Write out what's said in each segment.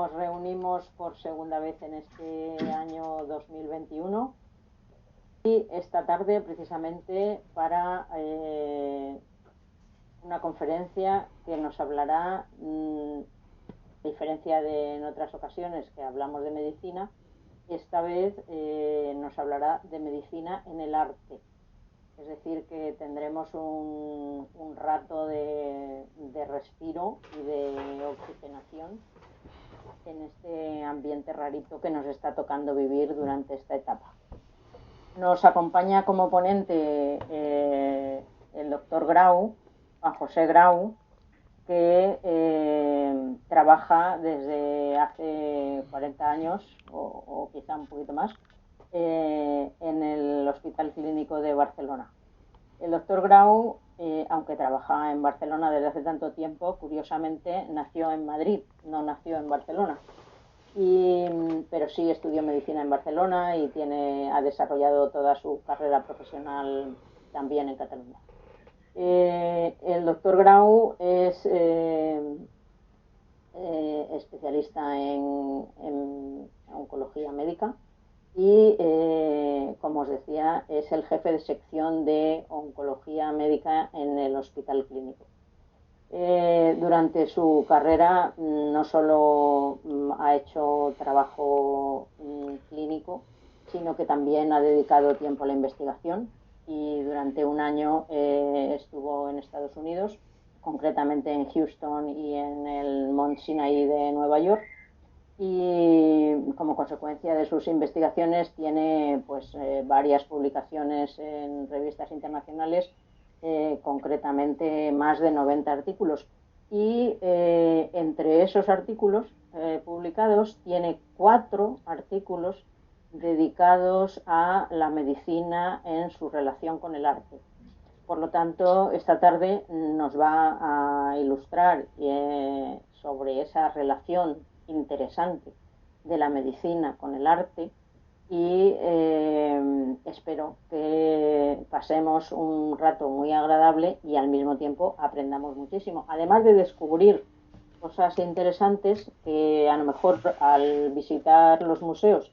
nos reunimos por segunda vez en este año 2021 y esta tarde precisamente para una conferencia que nos hablará, a diferencia de en otras ocasiones que hablamos de medicina, esta vez nos hablará de medicina en el arte. Es decir, que tendremos un rato de respiro y de oxigenación en este ambiente rarito que nos está tocando vivir durante esta etapa. Nos acompaña como ponente el doctor Grau, Juan José Grau, que trabaja desde hace 40 años o quizá un poquito más en el Hospital Clínico de Barcelona. El doctor Grau, aunque trabaja en Barcelona desde hace tanto tiempo, curiosamente nació en Madrid, no nació en Barcelona. Pero sí estudió medicina en Barcelona y ha desarrollado toda su carrera profesional también en Cataluña. El doctor Grau es especialista en oncología médica y, como os decía, es el jefe de sección de oncología médica en el Hospital Clínico. Durante su carrera no solo ha hecho trabajo clínico, sino que también ha dedicado tiempo a la investigación y durante un año estuvo en Estados Unidos, concretamente en Houston y en el Mount Sinai de Nueva York, y como consecuencia de sus investigaciones tiene varias publicaciones en revistas internacionales, concretamente más de 90 artículos, y entre esos artículos publicados tiene 4 artículos dedicados a la medicina en su relación con el arte. Por lo tanto, esta tarde nos va a ilustrar sobre esa relación interesante de la medicina con el arte y espero que pasemos un rato muy agradable y al mismo tiempo aprendamos muchísimo, además de descubrir cosas interesantes que a lo mejor al visitar los museos,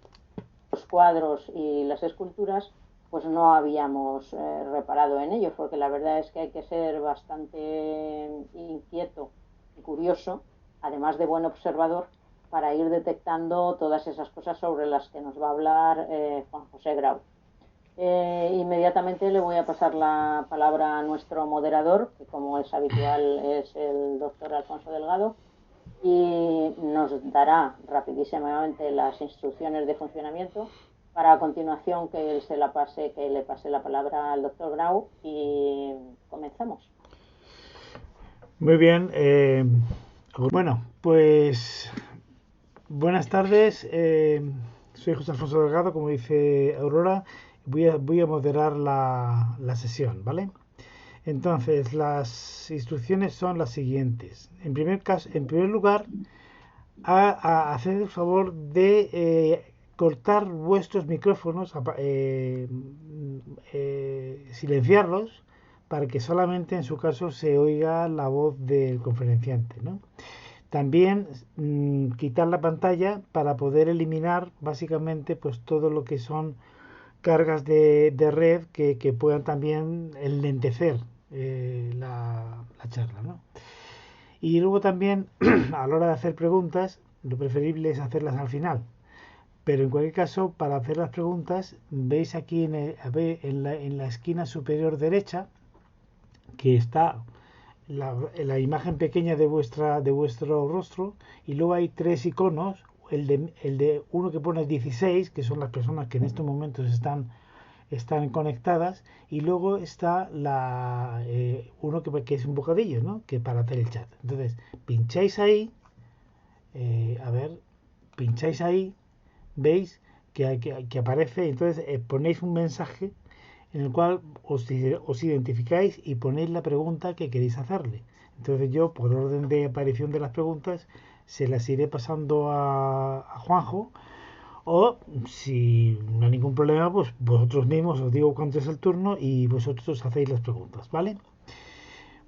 los cuadros y las esculturas pues no habíamos reparado en ellos, porque la verdad es que hay que ser bastante inquieto y curioso, además de buen observador, para ir detectando todas esas cosas sobre las que nos va a hablar Juan José Grau. Inmediatamente le voy a pasar la palabra a nuestro moderador, que como es habitual es el doctor Alfonso Delgado, y nos dará rapidísimamente las instrucciones de funcionamiento para a continuación que le pase la palabra al doctor Grau y comenzamos. Muy bien. Bueno, pues buenas tardes. Soy José Alfonso Delgado, como dice Aurora. Voy a moderar la sesión, ¿vale? Entonces, las instrucciones son las siguientes. En primer lugar, a hacer el favor de cortar vuestros micrófonos, silenciarlos, para que solamente en su caso se oiga la voz del conferenciante, ¿no? También quitar la pantalla para poder eliminar básicamente pues todo lo que son cargas de red que puedan también enlentecer la charla, ¿no? Y luego también a la hora de hacer preguntas, lo preferible es hacerlas al final. Pero en cualquier caso, para hacer las preguntas, veis aquí en la esquina superior derecha que está la imagen pequeña de vuestro rostro, y luego hay 3 iconos, el de uno que pone 16, que son las personas que en estos momentos están conectadas, y luego está uno que es un bocadillo, ¿no? Que para hacer el chat. Entonces, pincháis ahí, pincháis ahí, veis que aparece, entonces ponéis un mensaje en el cual os identificáis y ponéis la pregunta que queréis hacerle. Entonces yo, por orden de aparición de las preguntas, se las iré pasando a Juanjo, o si no hay ningún problema, pues vosotros mismos os digo cuánto es el turno y vosotros hacéis las preguntas, ¿vale?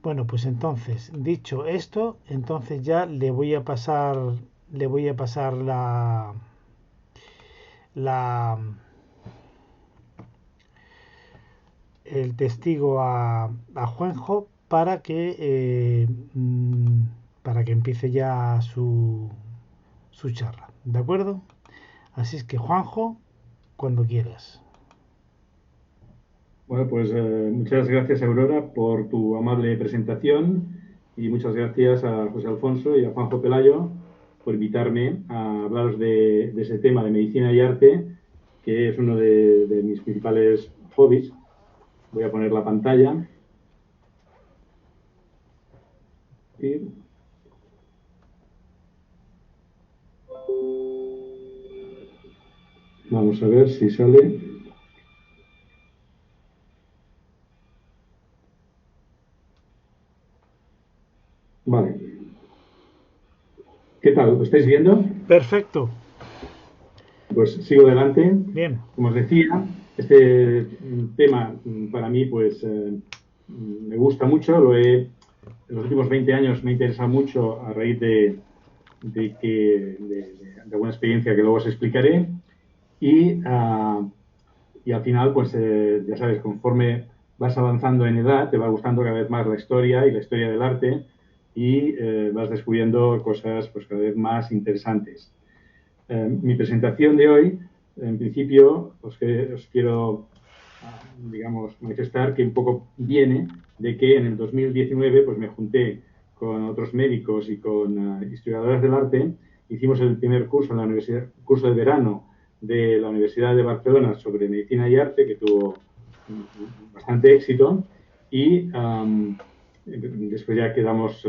Bueno, pues entonces, dicho esto, entonces ya le voy a pasar le voy a pasar la el testigo a Juanjo para que empiece ya su charla. ¿De acuerdo? Así es que, Juanjo, cuando quieras. Bueno, pues muchas gracias, Aurora, por tu amable presentación y muchas gracias a José Alfonso y a Juanjo Pelayo por invitarme a hablaros de ese tema de medicina y arte, que es uno de mis principales hobbies. Voy a poner la pantalla. Y vamos a ver si sale. Vale. ¿Qué tal? ¿Lo estáis viendo? Perfecto. Pues sigo adelante. Bien. Como os decía, este tema para mí pues me gusta mucho. En los últimos 20 años me ha interesado mucho a raíz de alguna experiencia que luego os explicaré. Y al final, pues ya sabes, conforme vas avanzando en edad, te va gustando cada vez más la historia y la historia del arte y vas descubriendo cosas pues cada vez más interesantes. Mi presentación de hoy, en principio, os quiero, digamos, manifestar que un poco viene de que en el 2019 pues me junté con otros médicos y con historiadores del arte. Hicimos el primer curso en la universidad, curso de verano de la Universidad de Barcelona sobre medicina y arte, que tuvo bastante éxito. Y después ya quedamos,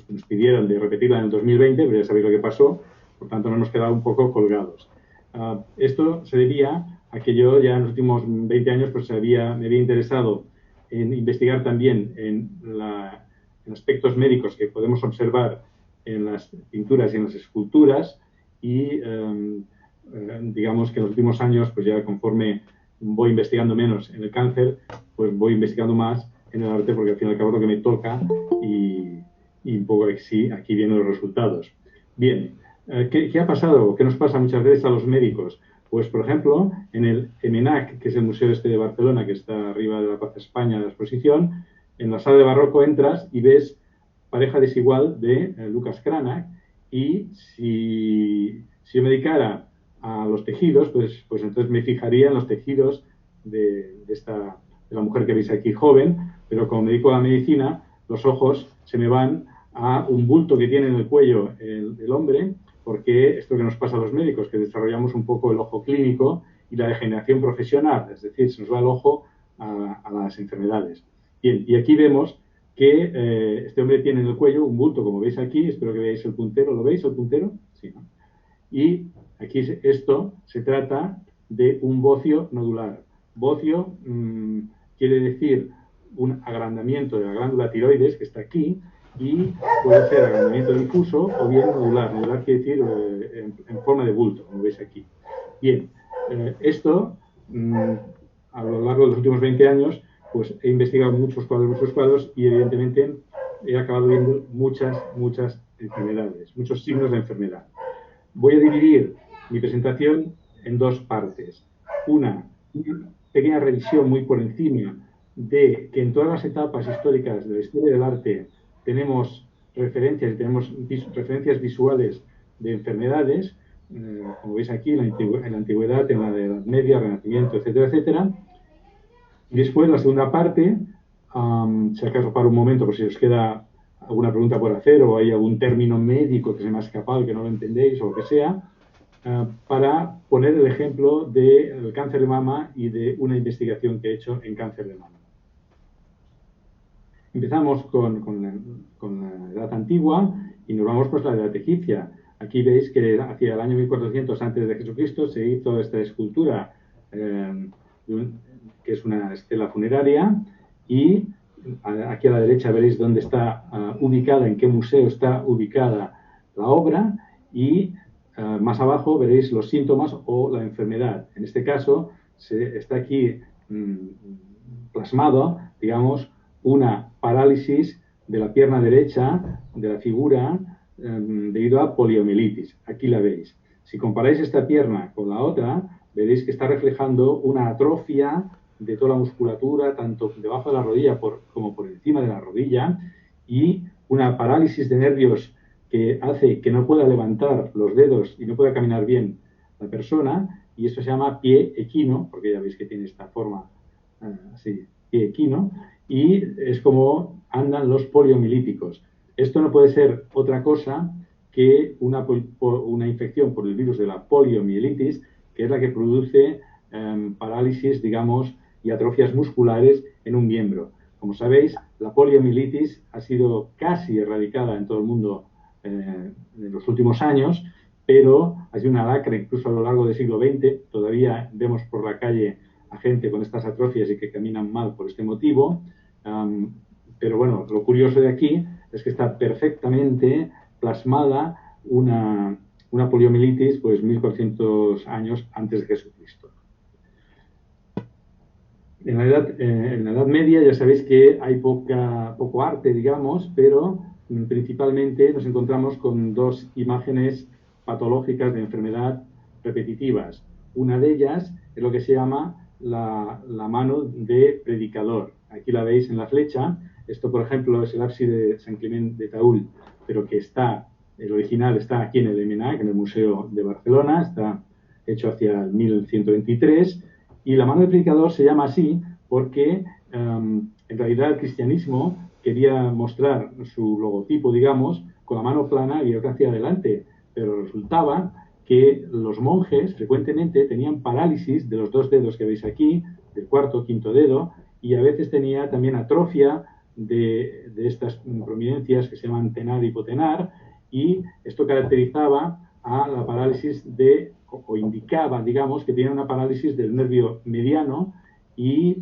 nos pidieron de repetirla en el 2020, pero ya sabéis lo que pasó. Por tanto, nos hemos quedado un poco colgados. Esto se debía a que yo ya en los últimos 20 años pues, me había interesado en investigar también en aspectos médicos que podemos observar en las pinturas y en las esculturas y digamos que en los últimos años, pues ya conforme voy investigando menos en el cáncer, pues voy investigando más en el arte porque al fin y al cabo es lo que me toca y un poco aquí vienen los resultados. Bien. ¿Qué ha pasado? ¿Qué nos pasa muchas veces a los médicos? Pues, por ejemplo, en el EMENAC, que es el Museo de Barcelona, que está arriba de la Plaza España de la exposición, en la sala de barroco entras y ves Pareja desigual de Lucas Cranach, y si yo me dedicara a los tejidos, pues entonces me fijaría en los tejidos de la mujer que veis aquí joven, pero como me dedico a la medicina, los ojos se me van a un bulto que tiene en el cuello el hombre, porque esto que nos pasa a los médicos, que desarrollamos un poco el ojo clínico y la degeneración profesional, es decir, se nos va el ojo a las enfermedades. Bien, y aquí vemos que este hombre tiene en el cuello un bulto, como veis aquí, espero que veáis el puntero, ¿lo veis el puntero? Sí, ¿no? Y aquí esto se trata de un bocio nodular. Bocio quiere decir un agrandamiento de la glándula tiroides, que está aquí, y puede ser agrandamiento difuso o bien nodular. Nodular quiere decir en forma de bulto, como veis aquí. Bien, esto a lo largo de los últimos 20 años pues he investigado muchos cuadros y evidentemente he acabado viendo muchas enfermedades, muchos signos de enfermedad. Voy a dividir mi presentación en dos partes. Una pequeña revisión muy por encima de que en todas las etapas históricas de la historia del arte tenemos referencias visuales de enfermedades, como veis aquí, en la antigüedad, en la Edad Media, Renacimiento, etcétera, etcétera. Y después, la segunda parte, si acaso para un momento, por si os queda alguna pregunta por hacer o hay algún término médico que se me ha escapado y que no lo entendéis o lo que sea, para poner el ejemplo del cáncer de mama y de una investigación que he hecho en cáncer de mama. Empezamos con la edad antigua y nos vamos pues a la edad egipcia. Aquí veis que hacia el año 1400 antes de Jesucristo se hizo esta escultura que es una estela funeraria, y aquí a la derecha veréis dónde está ubicada, en qué museo está ubicada la obra, y más abajo veréis los síntomas o la enfermedad. En este caso está aquí plasmado, digamos, una parálisis de la pierna derecha de la figura debido a poliomielitis. Aquí la veis. Si comparáis esta pierna con la otra, veréis que está reflejando una atrofia de toda la musculatura, tanto debajo de la rodilla como por encima de la rodilla, y una parálisis de nervios que hace que no pueda levantar los dedos y no pueda caminar bien la persona, y esto se llama pie equino, porque ya veis que tiene esta forma así, pie equino, y es como andan los poliomielíticos. Esto no puede ser otra cosa que una infección por el virus de la poliomielitis, que es la que produce parálisis, digamos, y atrofias musculares en un miembro. Como sabéis, la poliomielitis ha sido casi erradicada en todo el mundo en los últimos años, pero ha sido una lacra incluso a lo largo del siglo XX. Todavía vemos por la calle a gente con estas atrofias y que caminan mal por este motivo. Pero bueno, lo curioso de aquí es que está perfectamente plasmada una poliomielitis pues 1400 años antes de Jesucristo. En la Edad Media ya sabéis que hay poco arte, digamos, pero principalmente nos encontramos con dos imágenes patológicas de enfermedad repetitivas. Una de ellas es lo que se llama la mano de predicador. Aquí la veis en la flecha. Esto, por ejemplo, es el ábside de San Climent de Taúl, pero que el original está aquí en el EMENAC, en el Museo de Barcelona, está hecho hacia el 1123. Y la mano de predicador se llama así porque en realidad el cristianismo quería mostrar su logotipo, digamos, con la mano plana y hacia adelante, pero resultaba que los monjes frecuentemente tenían parálisis de los dos dedos que veis aquí, del cuarto o quinto dedo, y a veces tenía también atrofia de estas prominencias que se llaman tenar y hipotenar, y esto caracterizaba a la parálisis o indicaba, digamos, que tiene una parálisis del nervio mediano y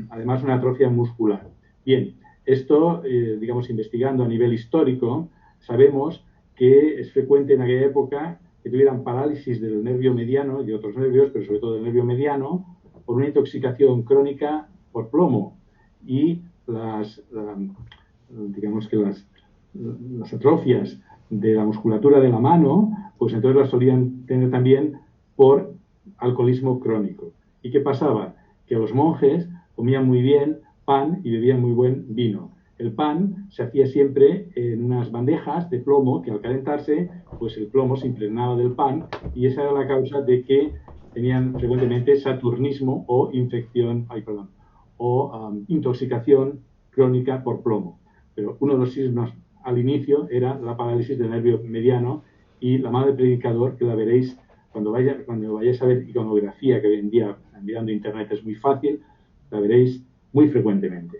además una atrofia muscular. Bien, esto, digamos, investigando a nivel histórico, sabemos que es frecuente en aquella época que tuvieran parálisis del nervio mediano y de otros nervios, pero sobre todo del nervio mediano, por una intoxicación crónica por plomo. Y digamos que las atrofias de la musculatura de la mano, pues entonces las solían tener también por alcoholismo crónico. ¿Y qué pasaba? Que los monjes comían muy bien pan y bebían muy buen vino. El pan se hacía siempre en unas bandejas de plomo que al calentarse, pues el plomo se impregnaba del pan y esa era la causa de que tenían frecuentemente saturnismo o intoxicación crónica por plomo. Pero uno de los signos al inicio era la parálisis del nervio mediano y la mano de predicador, que la veréis cuando vayáis a ver iconografía, que hoy en día mirando internet es muy fácil, la veréis muy frecuentemente.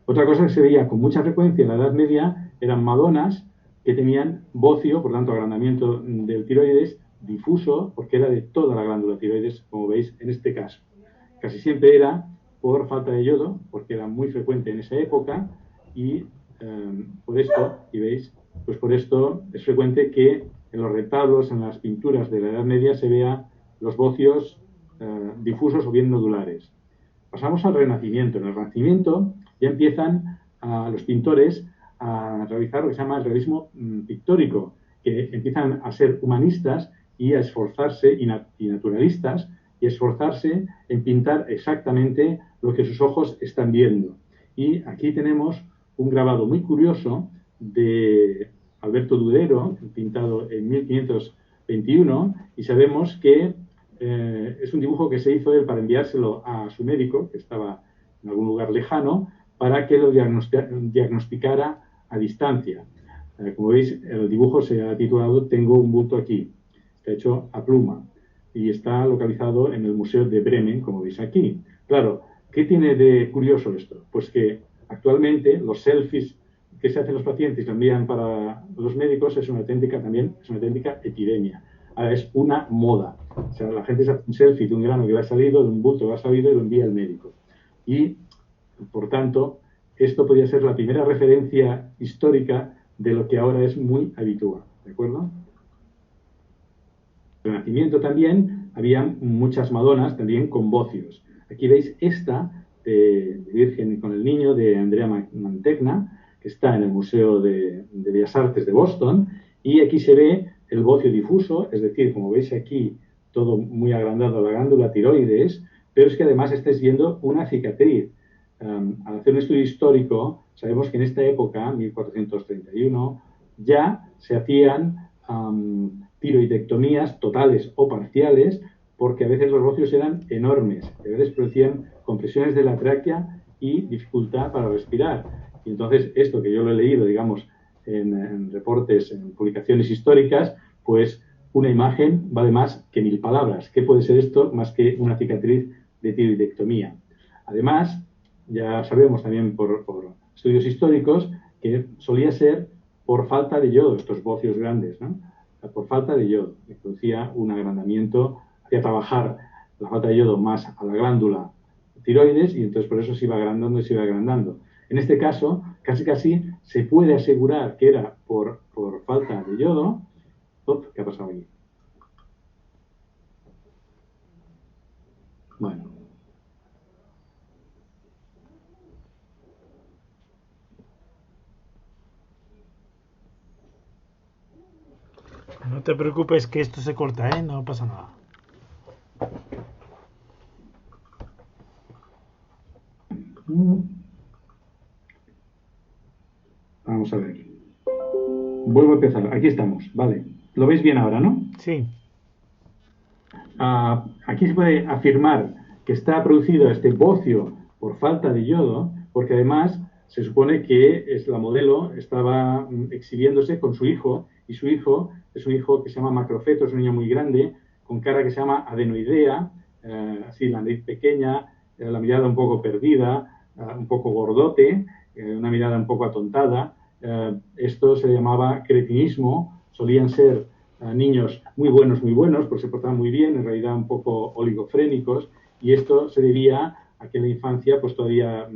Otra cosa que se veía con mucha frecuencia en la Edad Media eran madonas que tenían bocio, por tanto agrandamiento del tiroides, difuso, porque era de toda la glándula tiroides, como veis en este caso. Casi siempre era por falta de yodo, porque era muy frecuente en esa época, y por esto, y veis, pues por esto es frecuente que en los retablos, en las pinturas de la Edad Media se vea los bocios difusos o bien nodulares. Pasamos al Renacimiento. En el Renacimiento ya empiezan los pintores a realizar lo que se llama el realismo pictórico, que empiezan a ser humanistas y a esforzarse, y naturalistas, y esforzarse en pintar exactamente lo que sus ojos están viendo. Y aquí tenemos un grabado muy curioso de Alberto Dudero, pintado en 1521, y sabemos que es un dibujo que se hizo él para enviárselo a su médico, que estaba en algún lugar lejano, para que lo diagnosticara a distancia. Como veis, el dibujo se ha titulado Tengo un bulto aquí. Está hecho a pluma y está localizado en el Museo de Bremen, como veis aquí. Claro, ¿qué tiene de curioso esto? Pues que actualmente los selfies que se hacen los pacientes y lo envían para los médicos es una auténtica epidemia. Ahora es una moda. O sea, la gente se hace un selfie de un grano que le ha salido, de un bulto que le ha salido y lo envía al médico. Y, por tanto, esto podría ser la primera referencia histórica de lo que ahora es muy habitual. ¿De acuerdo? En el Renacimiento también había muchas madonas también con bocios. Aquí veis esta de Virgen con el Niño de Andrea Mantegna, que está en el Museo de Bellas Artes de Boston, y aquí se ve el bocio difuso, es decir, como veis aquí, todo muy agrandado, la glándula tiroides, pero es que además estáis viendo una cicatriz. Al hacer un estudio histórico, sabemos que en esta época, 1431, ya se hacían tiroidectomías totales o parciales, porque a veces los bocios eran enormes, a veces producían compresiones de la tráquea y dificultad para respirar. Y entonces esto que yo lo he leído, digamos, en reportes, en publicaciones históricas, pues una imagen vale más que 1000 palabras. ¿Qué puede ser esto más que una cicatriz de tiroidectomía? Además, ya sabemos también por estudios históricos que solía ser por falta de yodo, estos bocios grandes, ¿no? Por falta de yodo, que producía un agrandamiento, hacía trabajar la falta de yodo más a la glándula tiroides y entonces por eso se iba agrandando y se iba agrandando. En este caso, casi se puede asegurar que era por falta de yodo. ¿Qué ha pasado aquí? Bueno. No te preocupes que esto se corta, ¿eh? No pasa nada. Vamos a ver. Vuelvo a empezar. Aquí estamos. Vale. ¿Lo veis bien ahora, no? Sí. Aquí se puede afirmar que está producido este bocio por falta de yodo, porque además se supone que la modelo estaba exhibiéndose con su hijo, y su hijo es un hijo que se llama macrofeto, es un niño muy grande, con cara que se llama adenoidea, así la nariz pequeña, la mirada un poco perdida, un poco gordote, una mirada un poco atontada. Esto se llamaba cretinismo, solían ser niños muy buenos, porque se portaban muy bien, en realidad un poco oligofrénicos, y esto se debía a que en la infancia pues todavía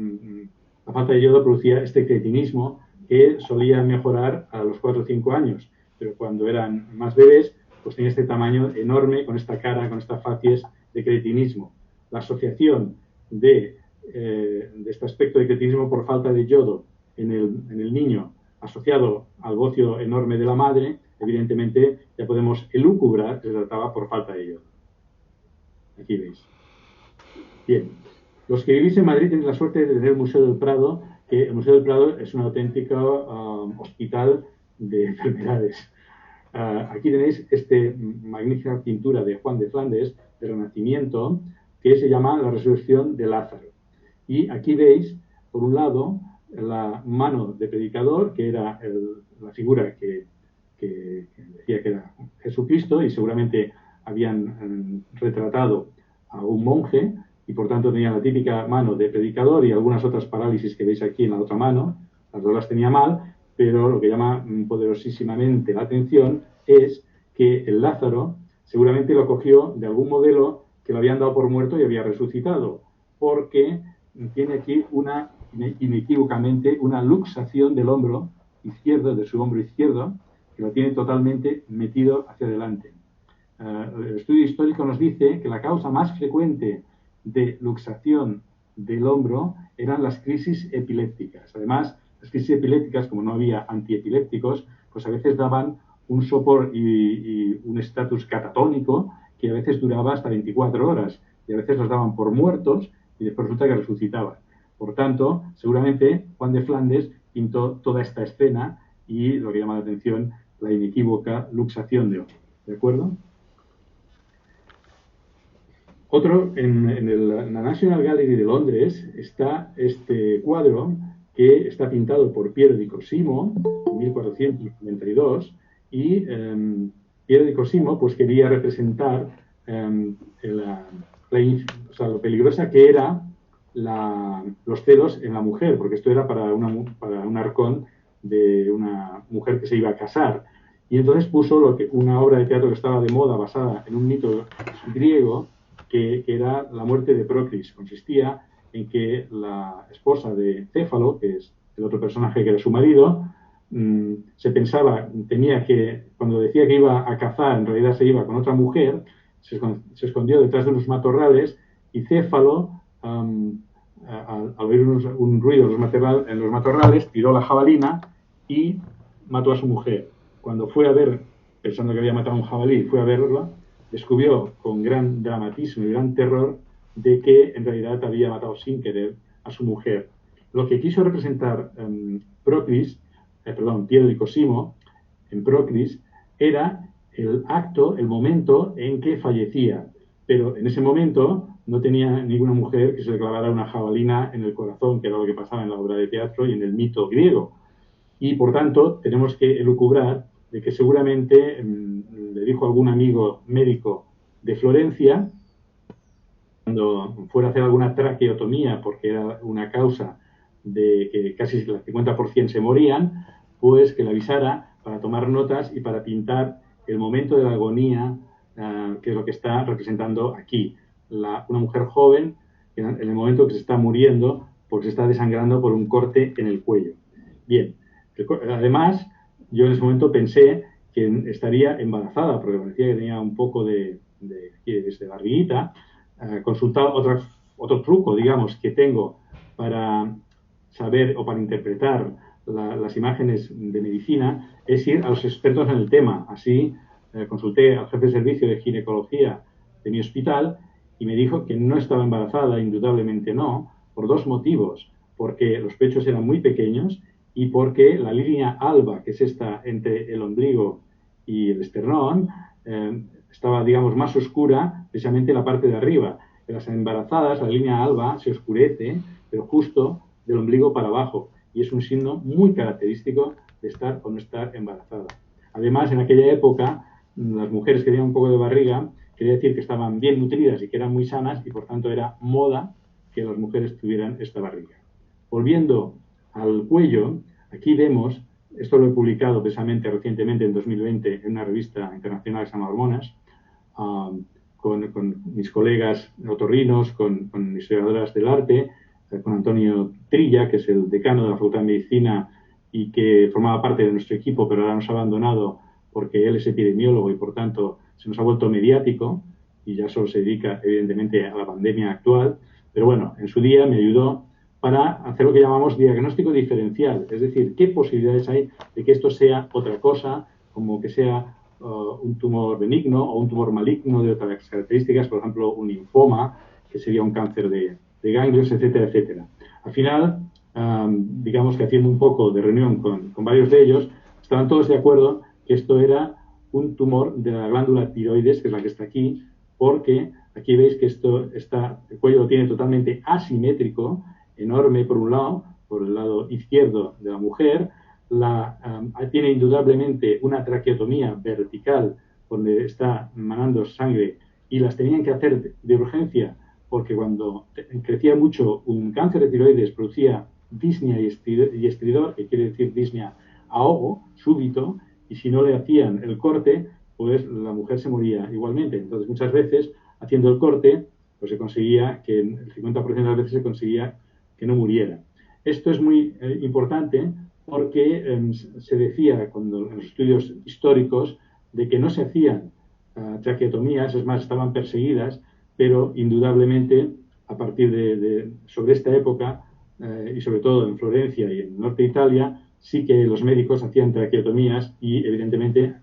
la falta de yodo producía este cretinismo que solía mejorar a los 4 o 5 años, pero cuando eran más bebés pues tenía este tamaño enorme, con esta cara, con estas facies de cretinismo. La asociación de este aspecto de cretinismo por falta de yodo en el niño asociado al bocio enorme de la madre, evidentemente ya podemos elucubrar que se trataba por falta de yodo. Aquí veis. Bien, los que vivís en Madrid tenéis la suerte de tener el Museo del Prado, que el Museo del Prado es un auténtico hospital de enfermedades. Aquí tenéis esta magnífica pintura de Juan de Flandes, de Renacimiento, que se llama La Resurrección de Lázaro. Y aquí veis, por un lado, la mano de predicador, que era la figura que decía que era Jesucristo, y seguramente habían retratado a un monje, y por tanto tenía la típica mano de predicador y algunas otras parálisis que veis aquí en la otra mano. Las dos las tenía mal, pero lo que llama poderosísimamente la atención es que el Lázaro seguramente lo cogió de algún modelo que lo habían dado por muerto y había resucitado, porque tiene aquí inequívocamente una luxación del hombro izquierdo, de su hombro izquierdo, que lo tiene totalmente metido hacia adelante. El estudio histórico nos dice que la causa más frecuente de luxación del hombro eran las crisis epilépticas. Además, las crisis epilépticas, como no había antiepilépticos, pues a veces daban un sopor y un estatus catatónico que a veces duraba hasta 24 horas y a veces los daban por muertos y después resulta que resucitaban. Por tanto, seguramente Juan de Flandes pintó toda esta escena y lo que llama la atención, la inequívoca luxación de hombro. ¿De acuerdo? Otro, en la National Gallery de Londres está este cuadro que está pintado por Piero di Cosimo en 1492 y Piero di Cosimo pues quería representar lo peligrosa que era los celos en la mujer, porque esto era para un arcón de una mujer que se iba a casar. Y entonces puso una obra de teatro que estaba de moda basada en un mito griego que era la muerte de Procris. Consistía en que la esposa de Céfalo, que es el otro personaje que era su marido, se pensaba, cuando decía que iba a cazar, en realidad se iba con otra mujer, se escondió detrás de unos matorrales y Céfalo al oír un ruido en los matorrales, tiró la jabalina y mató a su mujer. Cuando fue a ver, pensando que había matado a un jabalí, fue a verla, descubrió con gran dramatismo y gran terror de que en realidad había matado sin querer a su mujer. Lo que quiso representar Piero di Cosimo, en Procris, era el acto, el momento en que fallecía. Pero en ese momento no tenía ninguna mujer que se le clavara una jabalina en el corazón, que era lo que pasaba en la obra de teatro y en el mito griego. Y por tanto, tenemos que elucubrar de que seguramente le dijo algún amigo médico de Florencia, cuando fuera a hacer alguna traqueotomía, porque era una causa de que casi el 50% se morían, pues que le avisara para tomar notas y para pintar el momento de la agonía, que es lo que está representando aquí. Una mujer joven, en el momento que se está muriendo, porque se está desangrando por un corte en el cuello. Bien, además, yo en ese momento pensé que estaría embarazada, porque parecía que tenía un poco de barriguita. Consultado otro truco, digamos, que tengo para saber o para interpretar las imágenes de medicina, es ir a los expertos en el tema. Así consulté al jefe de servicio de ginecología de mi hospital y me dijo que no estaba embarazada, indudablemente no, por dos motivos. Porque los pechos eran muy pequeños y porque la línea alba, que es esta entre el ombligo y el esternón, estaba, digamos, más oscura precisamente en la parte de arriba. En las embarazadas, la línea alba se oscurece, pero justo del ombligo para abajo. Y es un signo muy característico de estar o no estar embarazada. Además, en aquella época, las mujeres que tenían un poco de barriga, quería decir que estaban bien nutridas y que eran muy sanas, y por tanto era moda que las mujeres tuvieran esta barriga. Volviendo al cuello, aquí vemos, esto lo he publicado precisamente recientemente en 2020 en una revista internacional que se llama Hormonas, con mis colegas otorrinos, con historiadoras del arte, con Antonio Trilla, que es el decano de la Facultad de Medicina y que formaba parte de nuestro equipo, pero ahora nos ha abandonado porque él es epidemiólogo y por tanto se nos ha vuelto mediático y ya solo se dedica evidentemente a la pandemia actual. Pero bueno, en su día me ayudó para hacer lo que llamamos diagnóstico diferencial, es decir, qué posibilidades hay de que esto sea otra cosa, como que sea un tumor benigno o un tumor maligno de otras características, por ejemplo, un linfoma, que sería un cáncer de ganglios, etcétera, etcétera. Al final, digamos que haciendo un poco de reunión con varios de ellos, estaban todos de acuerdo que esto era un tumor de la glándula tiroides, que es la que está aquí, porque aquí veis que el cuello lo tiene totalmente asimétrico, enorme por un lado, por el lado izquierdo de la mujer, tiene indudablemente una traqueotomía vertical donde está manando sangre y las tenían que hacer de urgencia porque cuando crecía mucho un cáncer de tiroides producía disnea y estridor, que quiere decir disnea, ahogo súbito, y si no le hacían el corte, pues la mujer se moría igualmente. Entonces muchas veces haciendo el corte, pues se conseguía que el 50% de las veces se conseguía que no muriera. Esto es muy importante porque se decía en los estudios históricos de que no se hacían traqueotomías, es más, estaban perseguidas, pero indudablemente a partir sobre esta época y sobre todo en Florencia y en el norte de Italia, sí que los médicos hacían traqueotomías y evidentemente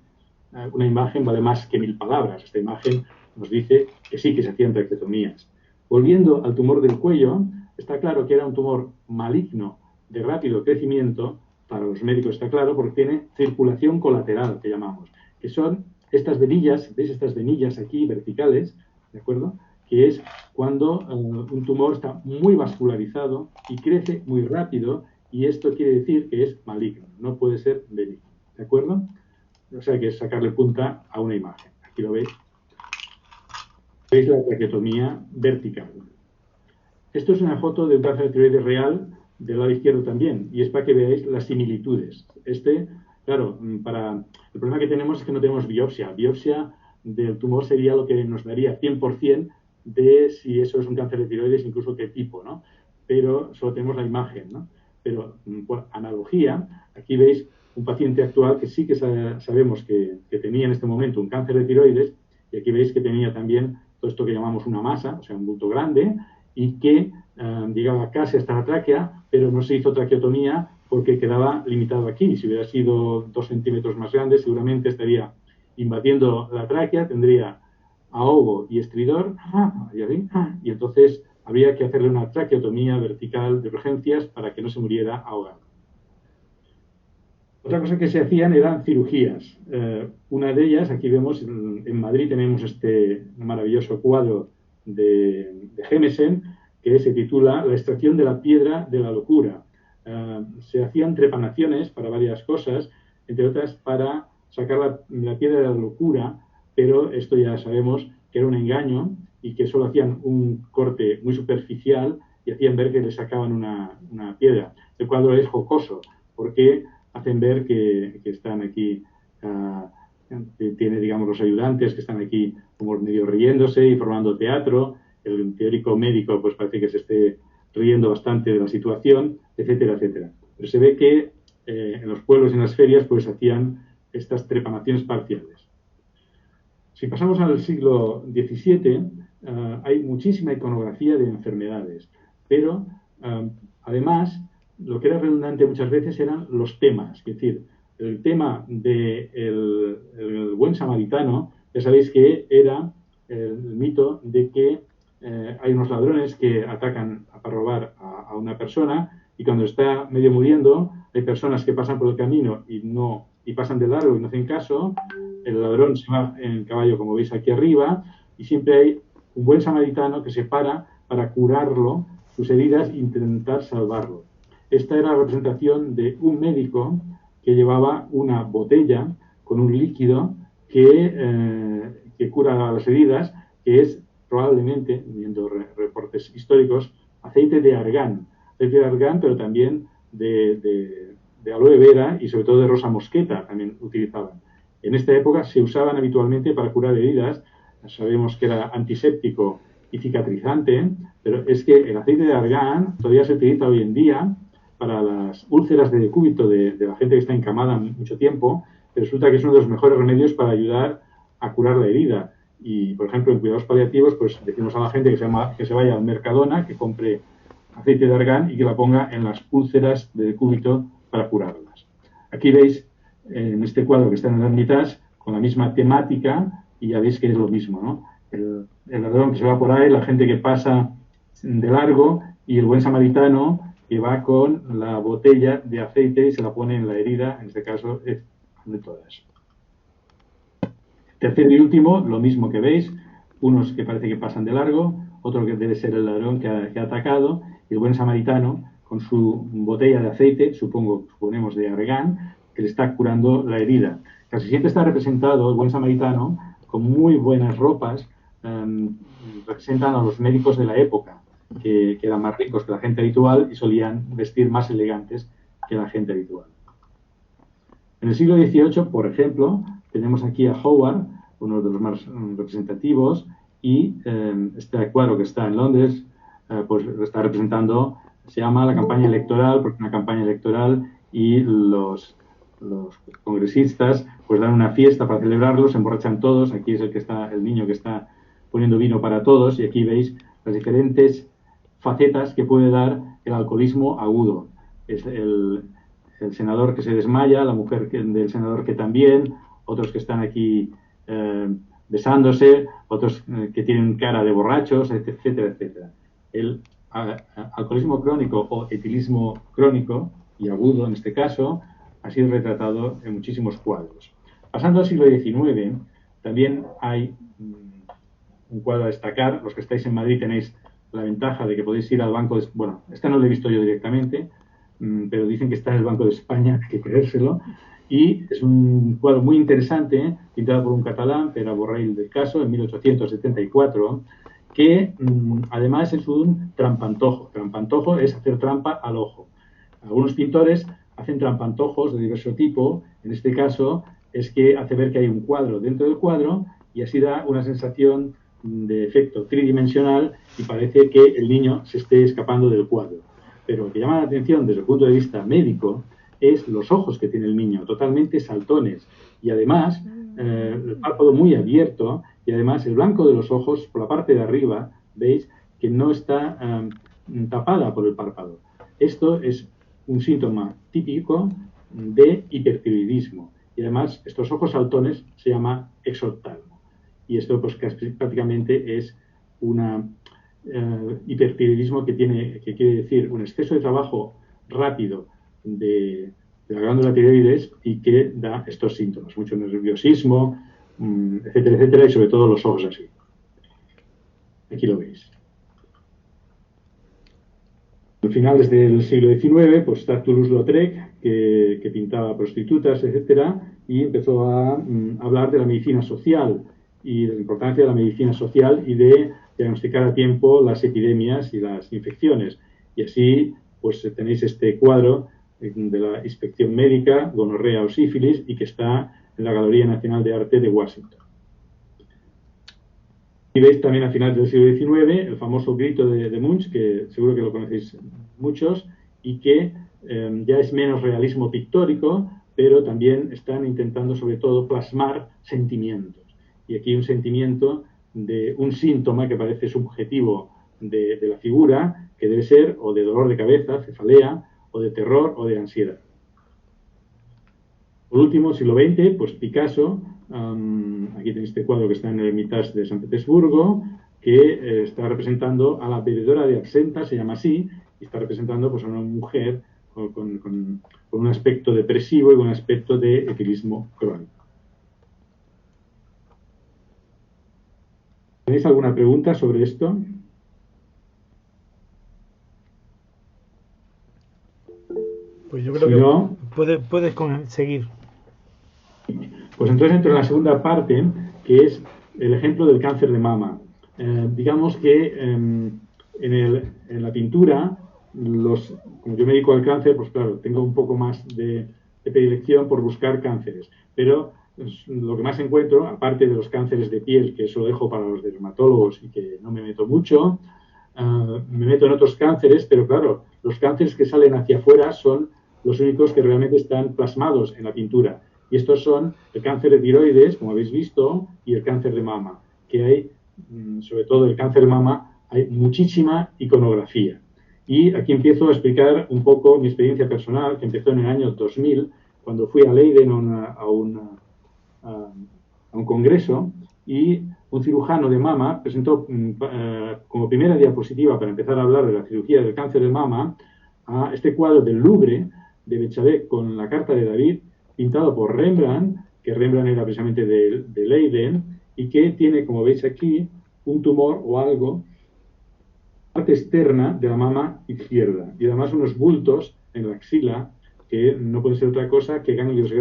una imagen vale más que 1000 palabras. Esta imagen nos dice que sí que se hacían traqueotomías. Volviendo al tumor del cuello, está claro que era un tumor maligno de rápido crecimiento, para los médicos está claro, porque tiene circulación colateral, que llamamos, que son estas venillas, ¿veis estas venillas aquí verticales? ¿De acuerdo? Que es cuando un tumor está muy vascularizado y crece muy rápido, y esto quiere decir que es maligno, no puede ser benigno. ¿De acuerdo? O sea que es sacarle punta a una imagen. Aquí lo veis. Veis la traqueotomía vertical. Esto es una foto de un cáncer de tiroides real del lado izquierdo también, y es para que veáis las similitudes. Claro, el problema que tenemos es que no tenemos biopsia. Biopsia del tumor sería lo que nos daría 100% de si eso es un cáncer de tiroides, incluso qué tipo, ¿no? Pero solo tenemos la imagen, ¿no? Pero por analogía, aquí veis un paciente actual que sí que sabemos que tenía en este momento un cáncer de tiroides, y aquí veis que tenía también todo esto que llamamos una masa, o sea, un bulto grande, y que llegaba casi hasta la tráquea, pero no se hizo traqueotomía porque quedaba limitado aquí. Si hubiera sido 2 centímetros más grande, seguramente estaría invadiendo la tráquea, tendría ahogo y estridor, y entonces habría que hacerle una traqueotomía vertical de urgencias para que no se muriera ahogado. Otra cosa que se hacían eran cirugías. Una de ellas, aquí vemos, en Madrid tenemos este maravilloso cuadro de Hemesen, que se titula La extracción de la piedra de la locura. Se hacían trepanaciones para varias cosas, entre otras para sacar la piedra de la locura, pero esto ya sabemos que era un engaño y que solo hacían un corte muy superficial y hacían ver que le sacaban una piedra. El cuadro es jocoso porque hacen ver que están aquí, tiene, digamos, los ayudantes que están aquí como medio riéndose y formando teatro. El teórico médico pues parece que se esté riendo bastante de la situación, etcétera, etcétera. Pero se ve que en los pueblos y en las ferias pues hacían estas trepanaciones parciales. Si pasamos al siglo XVII, hay muchísima iconografía de enfermedades, pero además lo que era redundante muchas veces eran los temas. Es decir, el tema del buen samaritano, ya sabéis que era el mito de que hay unos ladrones que atacan para robar a una persona y cuando está medio muriendo hay personas que pasan por el camino y pasan de largo y no hacen caso. El ladrón se va en caballo, como veis aquí arriba, y siempre hay un buen samaritano que se para curarlo, sus heridas, e intentar salvarlo. Esta era la representación de un médico que llevaba una botella con un líquido que cura las heridas, que es probablemente, viendo reportes históricos, aceite de argán, pero también de aloe vera y sobre todo de rosa mosqueta también utilizaban. En esta época se usaban habitualmente para curar heridas, sabemos que era antiséptico y cicatrizante, pero es que el aceite de argán todavía se utiliza hoy en día para las úlceras de decúbito de la gente que está encamada mucho tiempo, pero resulta que es uno de los mejores remedios para ayudar a curar la herida. Y, por ejemplo, en cuidados paliativos, pues decimos a la gente que se vaya al Mercadona, que compre aceite de argán y que la ponga en las úlceras de decúbito para curarlas. Aquí veis, en este cuadro que está en el Hermitage, con la misma temática, y ya veis que es lo mismo, ¿no? El ladrón que se va por ahí, la gente que pasa de largo, y el buen samaritano que va con la botella de aceite y se la pone en la herida, en este caso es de todas. Tercero y último, lo mismo que veis, unos que parece que pasan de largo, otro que debe ser el ladrón que ha atacado, y el buen samaritano con su botella de aceite, suponemos de argán, que le está curando la herida. Casi siempre está representado el buen samaritano con muy buenas ropas, representan a los médicos de la época, que eran más ricos que la gente habitual y solían vestir más elegantes que la gente habitual. En el siglo XVIII, por ejemplo, tenemos aquí a Howard, uno de los más representativos, y este cuadro que está en Londres, pues está representando, se llama la campaña electoral, porque es una campaña electoral y los congresistas pues dan una fiesta para celebrarlo, se emborrachan todos, aquí es el niño que está poniendo vino para todos, y aquí veis las diferentes facetas que puede dar el alcoholismo agudo. Es el senador que se desmaya, la mujer del senador que también, otros que están aquí besándose, otros que tienen cara de borrachos, etcétera, etcétera. El alcoholismo crónico o etilismo crónico y agudo en este caso ha sido retratado en muchísimos cuadros. Pasando al siglo XIX, también hay un cuadro a destacar. Los que estáis en Madrid tenéis la ventaja de que podéis ir al Banco de... Bueno, este no lo he visto yo directamente, pero dicen que está en el Banco de España, hay que creérselo. Y es un cuadro muy interesante, pintado por un catalán, Pere Borrell del Caso, en 1874, que además es un trampantojo. Trampantojo es hacer trampa al ojo. Algunos pintores hacen trampantojos de diverso tipo. En este caso es que hace ver que hay un cuadro dentro del cuadro y así da una sensación de efecto tridimensional y parece que el niño se esté escapando del cuadro. Pero lo que llama la atención desde el punto de vista médico es los ojos que tiene el niño, totalmente saltones, y además el párpado muy abierto, y además el blanco de los ojos, por la parte de arriba, veis que no está tapada por el párpado. Esto es un síntoma típico de hipertiroidismo. Y además, estos ojos saltones se llama exoptalmo. Y esto, pues, prácticamente es una hipertiroidismo que quiere decir un exceso de trabajo rápido de la glándula tiroides y que da estos síntomas, mucho nerviosismo, etcétera, etcétera, y sobre todo los ojos así. Aquí lo veis. Al finales del siglo XIX, pues está Toulouse-Lautrec, que pintaba prostitutas, etcétera, y empezó a hablar de la medicina social y de la importancia de la medicina social y de diagnosticar a tiempo las epidemias y las infecciones. Y así, pues tenéis este cuadro de la inspección médica, gonorrea o sífilis, y que está en la Galería Nacional de Arte de Washington. Y veis también a finales del siglo XIX el famoso grito de Munch, que seguro que lo conocéis muchos, y que ya es menos realismo pictórico, pero también están intentando sobre todo plasmar sentimientos. Y aquí un sentimiento de un síntoma que parece subjetivo de la figura, que debe ser o de dolor de cabeza, cefalea, o de terror o de ansiedad. Por último, siglo XX, pues Picasso, aquí tenéis este cuadro que está en el Hermitage de San Petersburgo, que está representando a la bebedora de absenta, se llama así, y está representando pues, a una mujer con un aspecto depresivo y con un aspecto de etilismo crónico. ¿Tenéis alguna pregunta sobre esto? Pues yo creo que puedes seguir. Pues entonces entro en la segunda parte, que es el ejemplo del cáncer de mama. Digamos que en la pintura, como yo me dedico al cáncer, pues claro, tengo un poco más de predilección por buscar cánceres. Pero lo que más encuentro, aparte de los cánceres de piel, que eso lo dejo para los dermatólogos y que no me meto mucho, me meto en otros cánceres, pero claro, los cánceres que salen hacia afuera son los únicos que realmente están plasmados en la pintura. Y estos son el cáncer de tiroides, como habéis visto, y el cáncer de mama, que hay, sobre todo el cáncer de mama, hay muchísima iconografía. Y aquí empiezo a explicar un poco mi experiencia personal, que empezó en el año 2000, cuando fui a Leiden a un congreso, y un cirujano de mama presentó como primera diapositiva para empezar a hablar de la cirugía del cáncer de mama a este cuadro del Louvre de Bechavet con la Carta de David, pintado por Rembrandt, que Rembrandt era precisamente de Leiden, y que tiene, como veis aquí, un tumor o algo, parte externa de la mama izquierda, y además unos bultos en la axila, que no pueden ser otra cosa que ganglios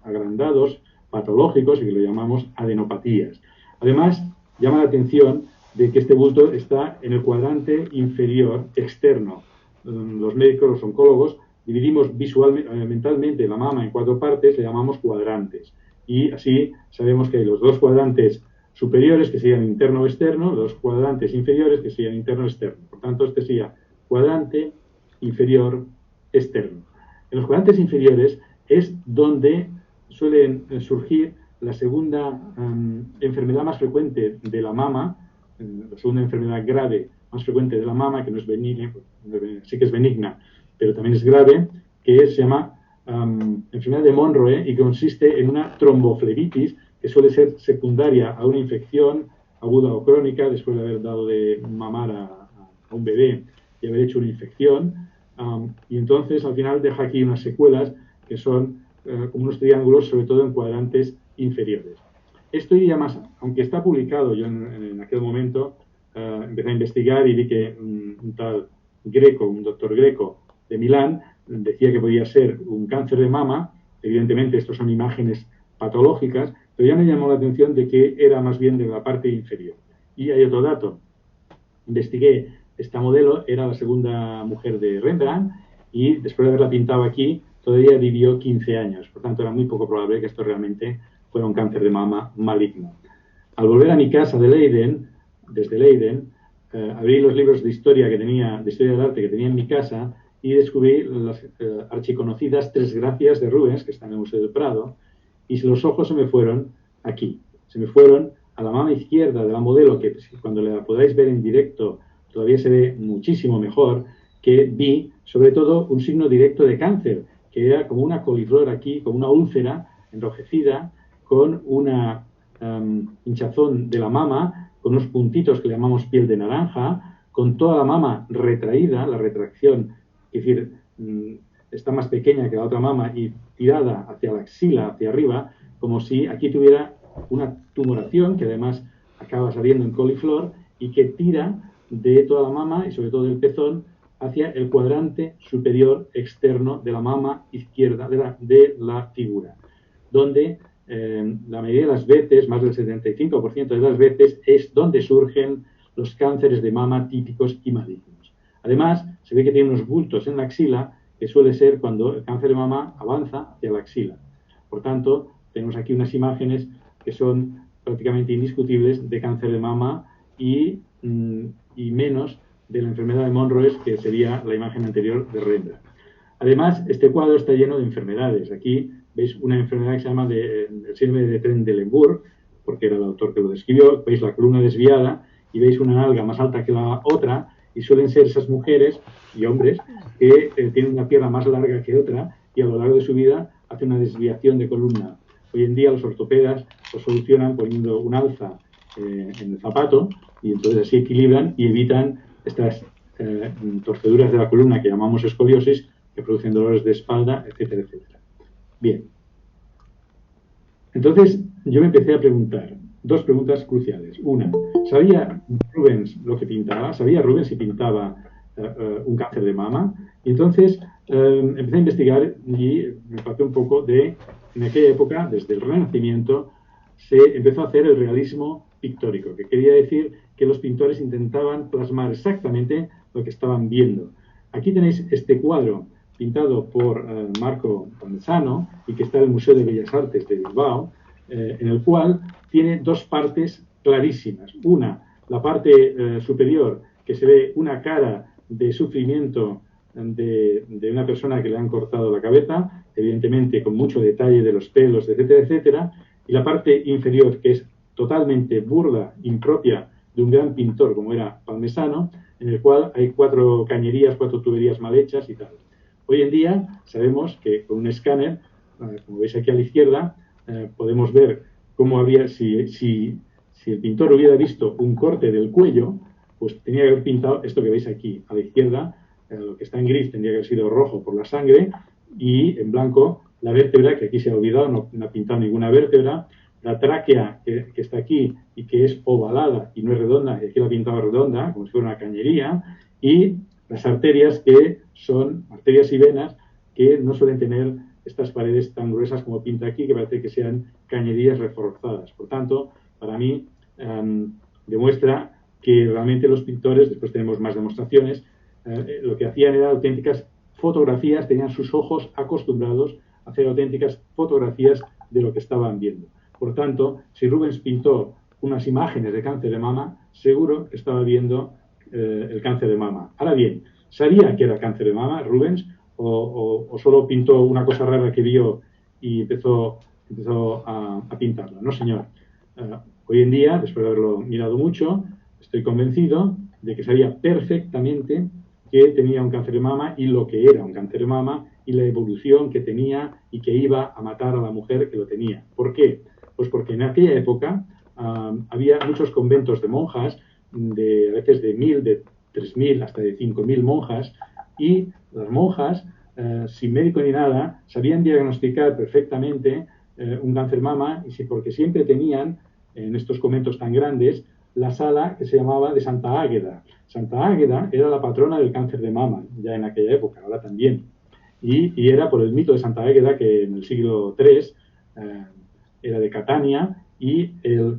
agrandados, patológicos, y que lo llamamos adenopatías. Además, llama la atención de que este bulto está en el cuadrante inferior externo. Los médicos, los oncólogos, dividimos mentalmente la mama en 4 partes, le llamamos cuadrantes. Y así sabemos que hay los 2 cuadrantes superiores, que serían interno o externo, los cuadrantes inferiores, que serían interno o externo. Por tanto, este sería cuadrante inferior externo. En los cuadrantes inferiores es donde suelen surgir la segunda enfermedad más frecuente de la mama, la segunda enfermedad grave más frecuente de la mama, que no es benigna, sí que es benigna, pero también es grave, que se llama enfermedad de Monroe y que consiste en una tromboflebitis que suele ser secundaria a una infección aguda o crónica después de haber dado de mamar a un bebé y haber hecho una infección. Y entonces al final deja aquí unas secuelas que son como unos triángulos, sobre todo en cuadrantes inferiores. Esto iría más, aunque está publicado, yo en aquel momento empecé a investigar y vi que un tal Greco, un doctor Greco de Milán, decía que podía ser un cáncer de mama. Evidentemente estos son imágenes patológicas, pero ya me llamó la atención de que era más bien de la parte inferior. Y hay otro dato. Investigué, esta modelo era la segunda mujer de Rembrandt y después de haberla pintado aquí, todavía vivió 15 años. Por tanto, era muy poco probable que esto realmente fuera un cáncer de mama maligno. Al volver a mi casa de Leiden, desde Leiden, abrí los libros de historia de historia del arte que tenía en mi casa y descubrí las archiconocidas Tres Gracias de Rubens, que están en el Museo del Prado, y los ojos se me fueron aquí. Se me fueron a la mama izquierda de la modelo, que cuando la podáis ver en directo todavía se ve muchísimo mejor que vi, sobre todo, un signo directo de cáncer, que era como una coliflor aquí, como una úlcera enrojecida, con una hinchazón de la mama, con unos puntitos que le llamamos piel de naranja, con toda la mama retraída, la retracción, es decir, está más pequeña que la otra mama y tirada hacia la axila, hacia arriba, como si aquí tuviera una tumoración que además acaba saliendo en coliflor y que tira de toda la mama y sobre todo del pezón hacia el cuadrante superior externo de la mama izquierda de la figura, donde la mayoría de las veces, más del 75% de las veces, es donde surgen los cánceres de mama típicos y malignos. Además, se ve que tiene unos bultos en la axila, que suele ser cuando el cáncer de mama avanza hacia la axila. Por tanto, tenemos aquí unas imágenes que son prácticamente indiscutibles de cáncer de mama y menos de la enfermedad de Monroe, que sería la imagen anterior de Rembrandt. Además, este cuadro está lleno de enfermedades. Aquí veis una enfermedad que se llama el síndrome de Trendelenburg, porque era el autor que lo describió. Veis la columna desviada y veis una nalga más alta que la otra, y suelen ser esas mujeres y hombres que tienen una pierna más larga que otra y a lo largo de su vida hacen una desviación de columna. Hoy en día los ortopedas lo solucionan poniendo un alza en el zapato y entonces así equilibran y evitan estas torceduras de la columna que llamamos escoliosis, que producen dolores de espalda, etcétera, etcétera. Bien. Entonces yo me empecé a preguntar dos preguntas cruciales. Una, ¿sabía Rubens lo que pintaba? ¿Sabía Rubens si pintaba un cáncer de mama? Y entonces empecé a investigar y me parté un poco de, en aquella época, desde el Renacimiento, se empezó a hacer el realismo pictórico, que quería decir que los pintores intentaban plasmar exactamente lo que estaban viendo. Aquí tenéis este cuadro pintado por Marco Parmesano y que está en el Museo de Bellas Artes de Bilbao, en el cual tiene dos partes clarísimas. Una, la parte superior, que se ve una cara de sufrimiento de una persona que le han cortado la cabeza, evidentemente con mucho detalle de los pelos, etcétera, etcétera, y la parte inferior, que es totalmente burda, impropia de un gran pintor como era Parmesano, en el cual hay 4 cañerías, 4 tuberías mal hechas y tal. Hoy en día sabemos que con un escáner, como veis aquí a la izquierda, podemos ver cómo había, si el pintor hubiera visto un corte del cuello, pues tenía que haber pintado esto que veis aquí a la izquierda, lo que está en gris tendría que haber sido rojo por la sangre y en blanco la vértebra, que aquí se ha olvidado, no ha pintado ninguna vértebra, la tráquea que está aquí y que es ovalada y no es redonda, y aquí la ha pintado redonda, como si fuera una cañería, y las arterias que son arterias y venas que no suelen tener estas paredes tan gruesas como pinta aquí, que parece que sean cañerías reforzadas. Por tanto, para mí demuestra que realmente los pintores, después tenemos más demostraciones, lo que hacían eran auténticas fotografías, tenían sus ojos acostumbrados a hacer auténticas fotografías de lo que estaban viendo. Por tanto, si Rubens pintó unas imágenes de cáncer de mama, seguro que estaba viendo el cáncer de mama. Ahora bien, ¿sabía que era cáncer de mama Rubens o solo pintó una cosa rara que vio y empezó a pintarla? No, señor. Hoy en día, después de haberlo mirado mucho, estoy convencido de que sabía perfectamente que tenía un cáncer de mama y lo que era un cáncer de mama y la evolución que tenía y que iba a matar a la mujer que lo tenía. ¿Por qué? Pues porque en aquella época había muchos conventos de monjas, a veces de 1.000, de 3.000, hasta de 5.000 monjas, y las monjas, sin médico ni nada, sabían diagnosticar perfectamente un cáncer de mama, porque siempre tenían, en estos conventos tan grandes, la sala que se llamaba de Santa Águeda. Santa Águeda era la patrona del cáncer de mama, ya en aquella época, ahora también. Y era por el mito de Santa Águeda que en el siglo III era de Catania y el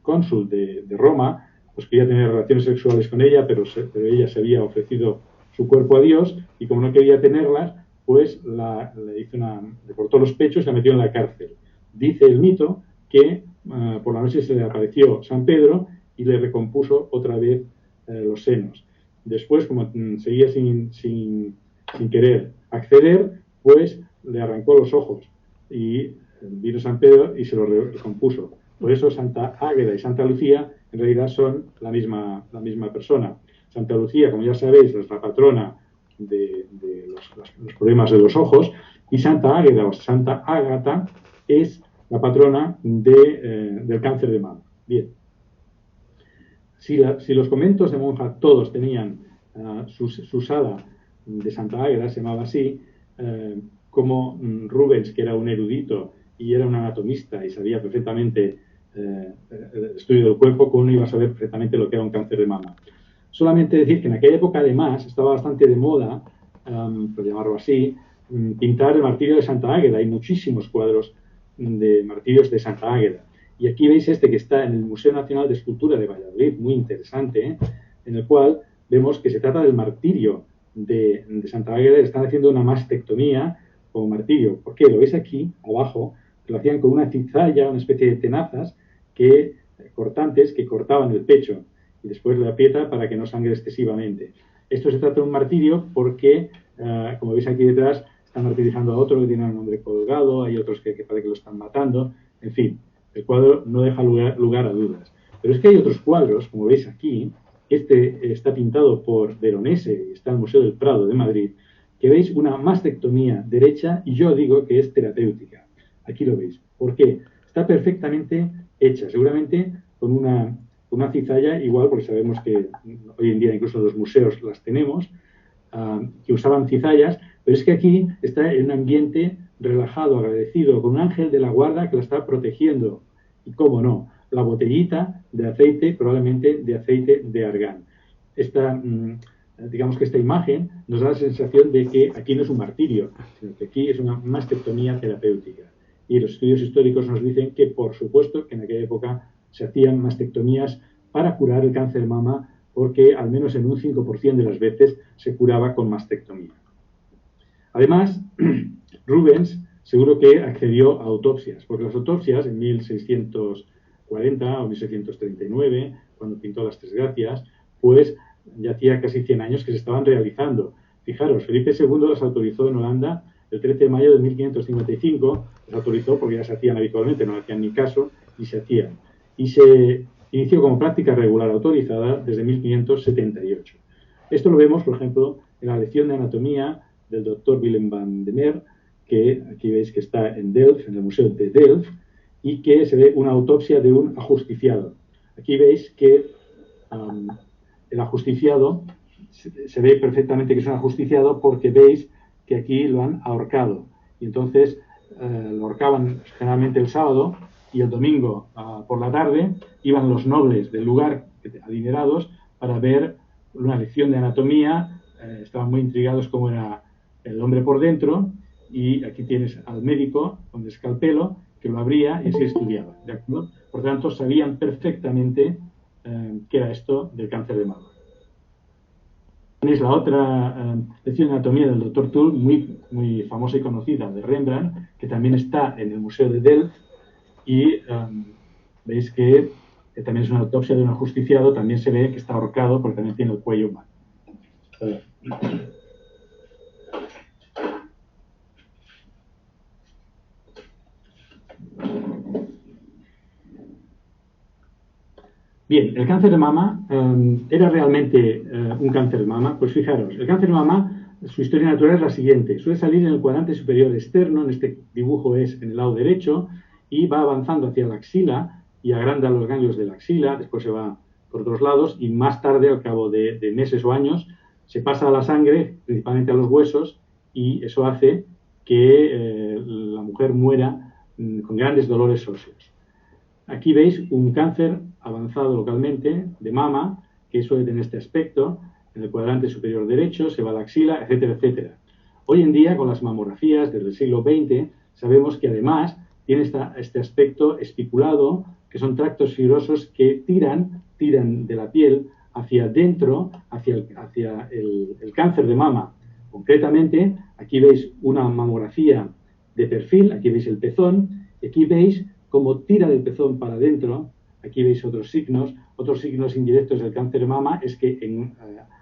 cónsul de Roma pues quería tener relaciones sexuales con ella, pero ella se había ofrecido su cuerpo a Dios y como no quería tenerlas, pues le cortó los pechos y la metió en la cárcel. Dice el mito que por la noche se le apareció San Pedro y le recompuso otra vez los senos. Después, como seguía sin querer acceder, pues le arrancó los ojos y vino San Pedro y se lo recompuso. Por eso Santa Águeda y Santa Lucía en realidad son la misma persona. Santa Lucía, como ya sabéis, es la patrona de los problemas de los ojos, y Santa Águeda o Santa Ágata es la patrona del cáncer de mama. Bien. Si los conventos de monjas todos tenían su sala de Santa Águeda, se llamaba así, como Rubens, que era un erudito y era un anatomista y sabía perfectamente el estudio del cuerpo, como uno iba a saber perfectamente lo que era un cáncer de mama. Solamente decir que en aquella época, además, estaba bastante de moda, por llamarlo así, pintar el martirio de Santa Águeda. Hay muchísimos cuadros de martirios de Santa Águeda. Y aquí veis este que está en el Museo Nacional de Escultura de Valladolid, muy interesante, en el cual vemos que se trata del martirio de Santa Águeda. Le están haciendo una mastectomía como martirio. ¿Por qué? Lo veis aquí, abajo, que lo hacían con una cizalla, una especie de tenazas cortantes que cortaban el pecho y después la pieza para que no sangre excesivamente. Esto se trata de un martirio porque, como veis aquí detrás, están martirizando a otro que tiene un hombre colgado, hay otros que parece que lo están matando, en fin, el cuadro no deja lugar a dudas. Pero es que hay otros cuadros, como veis aquí, este está pintado por Veronese y está en el Museo del Prado de Madrid, que veis una mastectomía derecha y yo digo que es terapéutica. Aquí lo veis. ¿Por qué? Está perfectamente hecha, seguramente con una cizalla igual, porque sabemos que hoy en día incluso los museos las tenemos, que usaban cizallas, pero es que aquí está en un ambiente relajado, agradecido, con un ángel de la guarda que la está protegiendo. Y cómo no, la botellita de aceite, probablemente de aceite de argán. Digamos que esta imagen nos da la sensación de que aquí no es un martirio, sino que aquí es una mastectomía terapéutica. Y los estudios históricos nos dicen que, por supuesto, que en aquella época se hacían mastectomías para curar el cáncer de mama, porque al menos en un 5% de las veces se curaba con mastectomía. Además, Rubens seguro que accedió a autopsias, porque las autopsias en 1640 o 1639, cuando pintó las Tres Gracias, pues ya hacía casi 100 años que se estaban realizando. Fijaros, Felipe II las autorizó en Holanda el 13 de mayo de 1555, las autorizó porque ya se hacían habitualmente, no hacían ni caso, y se hacían. Y se inició como práctica regular autorizada desde 1578. Esto lo vemos, por ejemplo, en la lección de anatomía del doctor Willem van der Meer, que aquí veis que está en Delft, en el Museo de Delft, y que se ve una autopsia de un ajusticiado. Aquí veis que el ajusticiado, se ve perfectamente que es un ajusticiado porque veis que aquí lo han ahorcado. Y entonces lo ahorcaban generalmente el sábado y el domingo por la tarde iban los nobles del lugar, adinerados, para ver una lección de anatomía. Estaban muy intrigados cómo era el hombre por dentro, y aquí tienes al médico con el escalpelo que lo abría y así estudiaba, ¿de acuerdo? Por tanto, sabían perfectamente qué era esto del cáncer de mama. Tenéis la otra lección de anatomía del doctor Tull, muy famosa y conocida, de Rembrandt, que también está en el Museo de Delft, y veis que también es una autopsia de un ajusticiado, también se ve que está ahorcado porque también tiene el cuello humano. Bien, el cáncer de mama, ¿era realmente un cáncer de mama? Pues fijaros, el cáncer de mama, su historia natural es la siguiente. Suele salir en el cuadrante superior externo, en este dibujo es en el lado derecho, y va avanzando hacia la axila y agranda los ganglios de la axila, después se va por otros lados y más tarde, al cabo de meses o años, se pasa a la sangre, principalmente a los huesos, y eso hace que la mujer muera con grandes dolores óseos. Aquí veis un cáncer avanzado localmente de mama, que suele tener este aspecto, en el cuadrante superior derecho, se va a la axila, etcétera, etcétera. Hoy en día, con las mamografías desde el siglo XX, sabemos que además tiene este aspecto espiculado, que son tractos fibrosos que tiran de la piel hacia adentro, hacia el cáncer de mama. Concretamente, aquí veis una mamografía de perfil, aquí veis el pezón, y aquí veis cómo tira del pezón para adentro. Aquí veis otros signos indirectos del cáncer de mama, es que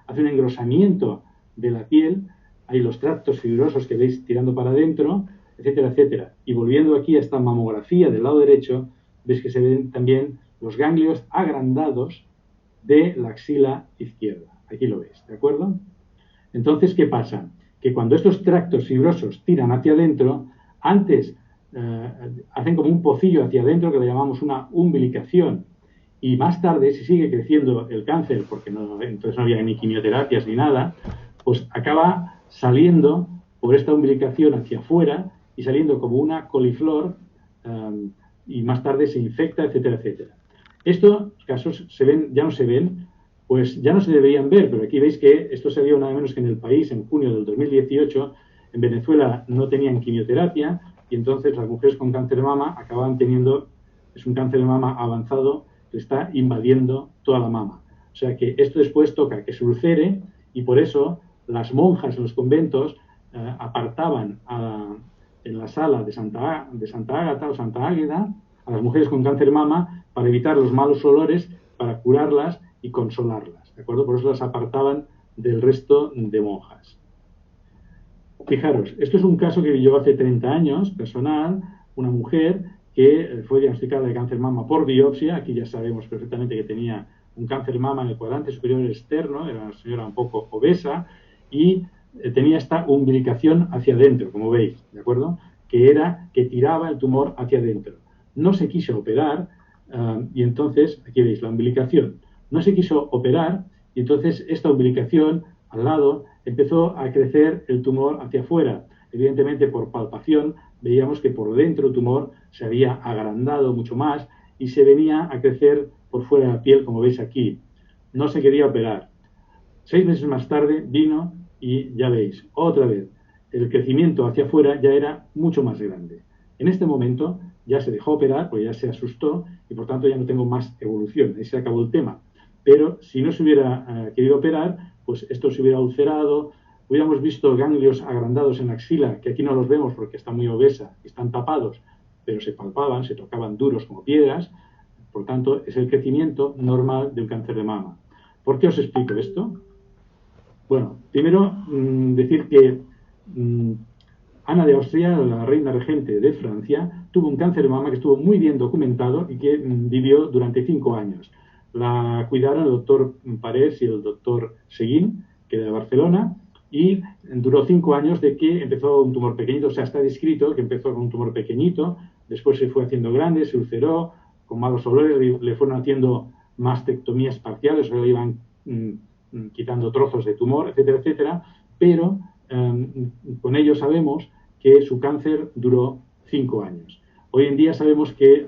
hace un engrosamiento de la piel, hay los tractos fibrosos que veis tirando para adentro, etcétera, etcétera. Y volviendo aquí a esta mamografía del lado derecho, veis que se ven también los ganglios agrandados de la axila izquierda. Aquí lo veis, ¿de acuerdo? Entonces, ¿qué pasa? Que cuando estos tractos fibrosos tiran hacia adentro, antes hacen como un pocillo hacia adentro que le llamamos una umbilicación. Y más tarde, si sigue creciendo el cáncer, porque entonces no había ni quimioterapias ni nada, pues acaba saliendo por esta umbilicación hacia afuera y saliendo como una coliflor y más tarde se infecta, etcétera, etcétera. Estos casos se ven, ya no se ven, pues ya no se deberían ver, pero aquí veis que esto se vio nada menos que en el país en junio del 2018. En Venezuela no tenían quimioterapia y entonces las mujeres con cáncer de mama acababan teniendo, es un cáncer de mama avanzado que está invadiendo toda la mama. O sea que esto después toca que se ulcere y por eso las monjas en los conventos apartaban en la sala de Santa Ágata o Santa Águeda a las mujeres con cáncer de mama para evitar los malos olores, para curarlas y consolarlas, ¿de acuerdo? Por eso las apartaban del resto de monjas. Fijaros, esto es un caso que yo hace 30 años, personal, una mujer que fue diagnosticada de cáncer de mama por biopsia. Aquí ya sabemos perfectamente que tenía un cáncer de mama en el cuadrante superior externo, era una señora un poco obesa y tenía esta umbilicación hacia adentro, como veis, ¿de acuerdo? Que tiraba el tumor hacia adentro. No se quiso operar y entonces, aquí veis la umbilicación, no se quiso operar y entonces esta umbilicación al lado empezó a crecer el tumor hacia afuera. Evidentemente por palpación veíamos que por dentro el tumor se había agrandado mucho más y se venía a crecer por fuera de la piel, como veis aquí. No se quería operar. 6 meses más tarde vino y ya veis, otra vez, el crecimiento hacia afuera ya era mucho más grande. En este momento ya se dejó operar, pues ya se asustó y por tanto ya no tengo más evolución. Ahí se acabó el tema. Pero si no se hubiera querido operar, pues esto se hubiera ulcerado, hubiéramos visto ganglios agrandados en la axila, que aquí no los vemos porque está muy obesa, están tapados, pero se palpaban, se tocaban duros como piedras. Por tanto, es el crecimiento normal de un cáncer de mama. ¿Por qué os explico esto? Bueno, primero decir que Ana de Austria, la reina regente de Francia, tuvo un cáncer de mama que estuvo muy bien documentado y que vivió durante 5 años. La cuidaron el doctor Parés y el doctor Seguín, que era de Barcelona, y duró 5 años de que empezó un tumor pequeñito. O sea, está descrito que empezó con un tumor pequeñito, después se fue haciendo grande, se ulceró, con malos olores, le fueron haciendo mastectomías parciales, o iban quitando trozos de tumor, etcétera, etcétera, pero con ello sabemos que su cáncer duró 5 años. Hoy en día sabemos que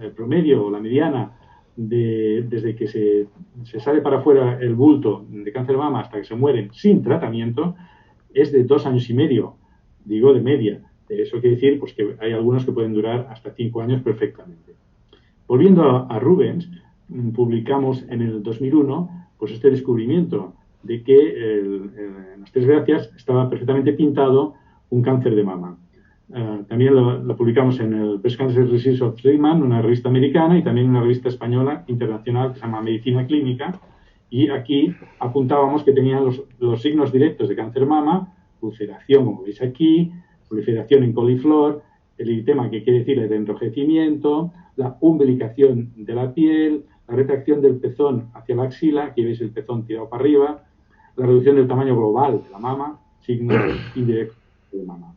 el promedio o la mediana desde que se sale para afuera el bulto de cáncer de mama hasta que se mueren sin tratamiento es de 2 años y medio, digo de media. Eso quiere decir pues, que hay algunos que pueden durar hasta 5 años perfectamente. Volviendo a Rubens, publicamos en el 2001 pues este descubrimiento de que en las Tres Gracias estaba perfectamente pintado un cáncer de mama. También lo publicamos en el Breast Cancer Disease of Treatment, una revista americana, y también una revista española internacional que se llama Medicina Clínica, y aquí apuntábamos que tenían los signos directos de cáncer de mama, ulceración, como veis aquí, proliferación en coliflor, el eritema, que quiere decir el enrojecimiento, la umbilicación de la piel, la retracción del pezón hacia la axila, aquí veis el pezón tirado para arriba, la reducción del tamaño global de la mama, signos indirectos de mama.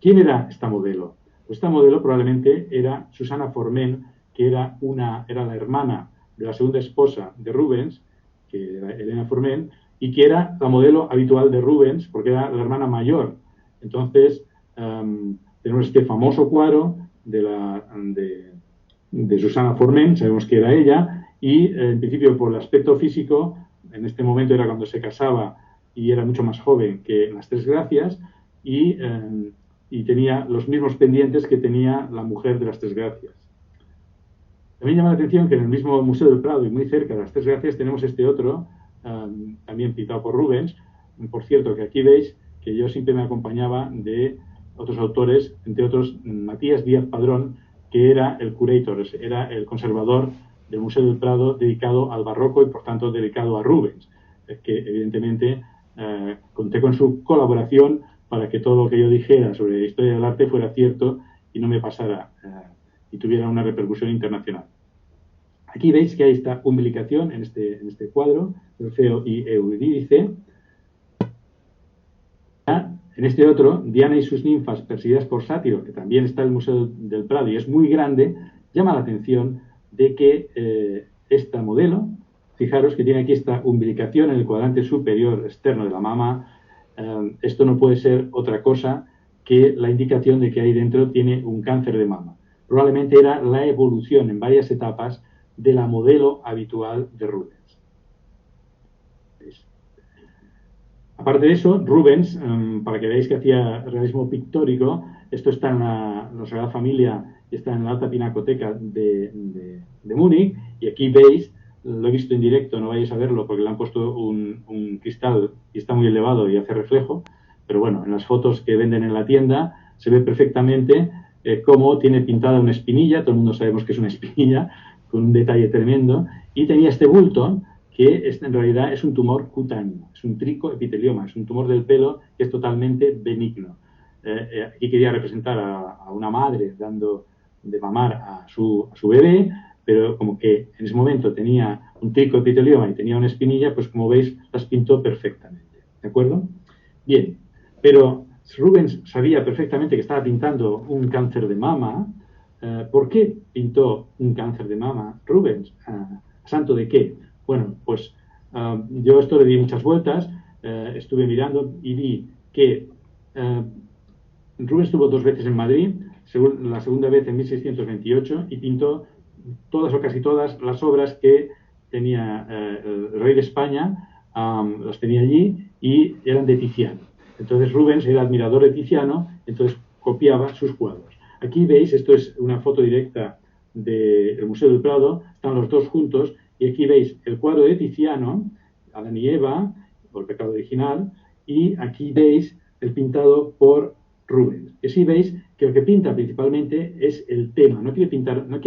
¿Quién era esta modelo? Pues esta modelo probablemente era Susana Forment, que era la hermana de la segunda esposa de Rubens, que era Elena Forment, y que era la modelo habitual de Rubens, porque era la hermana mayor. Entonces, tenemos este famoso cuadro de Susana Forment, sabemos que era ella, y en principio por el aspecto físico, en este momento era cuando se casaba y era mucho más joven que en las Tres Gracias, y tenía los mismos pendientes que tenía la mujer de las Tres Gracias. También llama la atención que en el mismo Museo del Prado y muy cerca de las Tres Gracias tenemos este otro, también pintado por Rubens. Por cierto, que aquí veis que yo siempre me acompañaba de otros autores, entre otros Matías Díaz Padrón, que era el curator, era el conservador del Museo del Prado dedicado al barroco y por tanto dedicado a Rubens, que evidentemente conté con su colaboración para que todo lo que yo dijera sobre la historia del arte fuera cierto y no me pasara y tuviera una repercusión internacional. Aquí veis que hay esta umbilicación en este cuadro, Orfeo y Eurídice. En este otro, Diana y sus ninfas perseguidas por Sátiro, que también está en el Museo del Prado y es muy grande, llama la atención de que esta modelo, fijaros que tiene aquí esta umbilicación en el cuadrante superior externo de la mama. Esto no puede ser otra cosa que la indicación de que ahí dentro tiene un cáncer de mama. Probablemente era la evolución en varias etapas de la modelo habitual de Rubens. Aparte de eso, Rubens, para que veáis que hacía realismo pictórico, esto está en la Sagrada Familia y está en la Alta Pinacoteca de Múnich, y aquí veis, lo he visto en directo, no vayáis a verlo porque le han puesto un cristal y está muy elevado y hace reflejo, pero bueno, en las fotos que venden en la tienda se ve perfectamente cómo tiene pintada una espinilla, todo el mundo sabemos que es una espinilla, con un detalle tremendo, y tenía este bulto que en realidad es un tumor cutáneo, es un tricoepitelioma, es un tumor del pelo que es totalmente benigno. Aquí quería representar a una madre dando de mamar a su bebé, pero como que en ese momento tenía un tricoepitelioma y tenía una espinilla, pues como veis las pintó perfectamente, ¿de acuerdo? Bien, pero Rubens sabía perfectamente que estaba pintando un cáncer de mama. ¿Por qué pintó un cáncer de mama Rubens? ¿A santo de qué? Bueno, pues yo esto le di muchas vueltas, estuve mirando y vi que Rubens estuvo 2 veces en Madrid, la segunda vez en 1628, y pintó todas o casi todas las obras que tenía el rey de España, las tenía allí y eran de Tiziano. Entonces Rubens era admirador de Tiziano, entonces copiaba sus cuadros. Aquí veis, esto es una foto directa del Museo del Prado, están los dos juntos, y aquí veis el cuadro de Tiziano, Adán y Eva, o el pecado original, y aquí veis el pintado por Rubens. Y así veis que lo que pinta principalmente es el tema, no quiere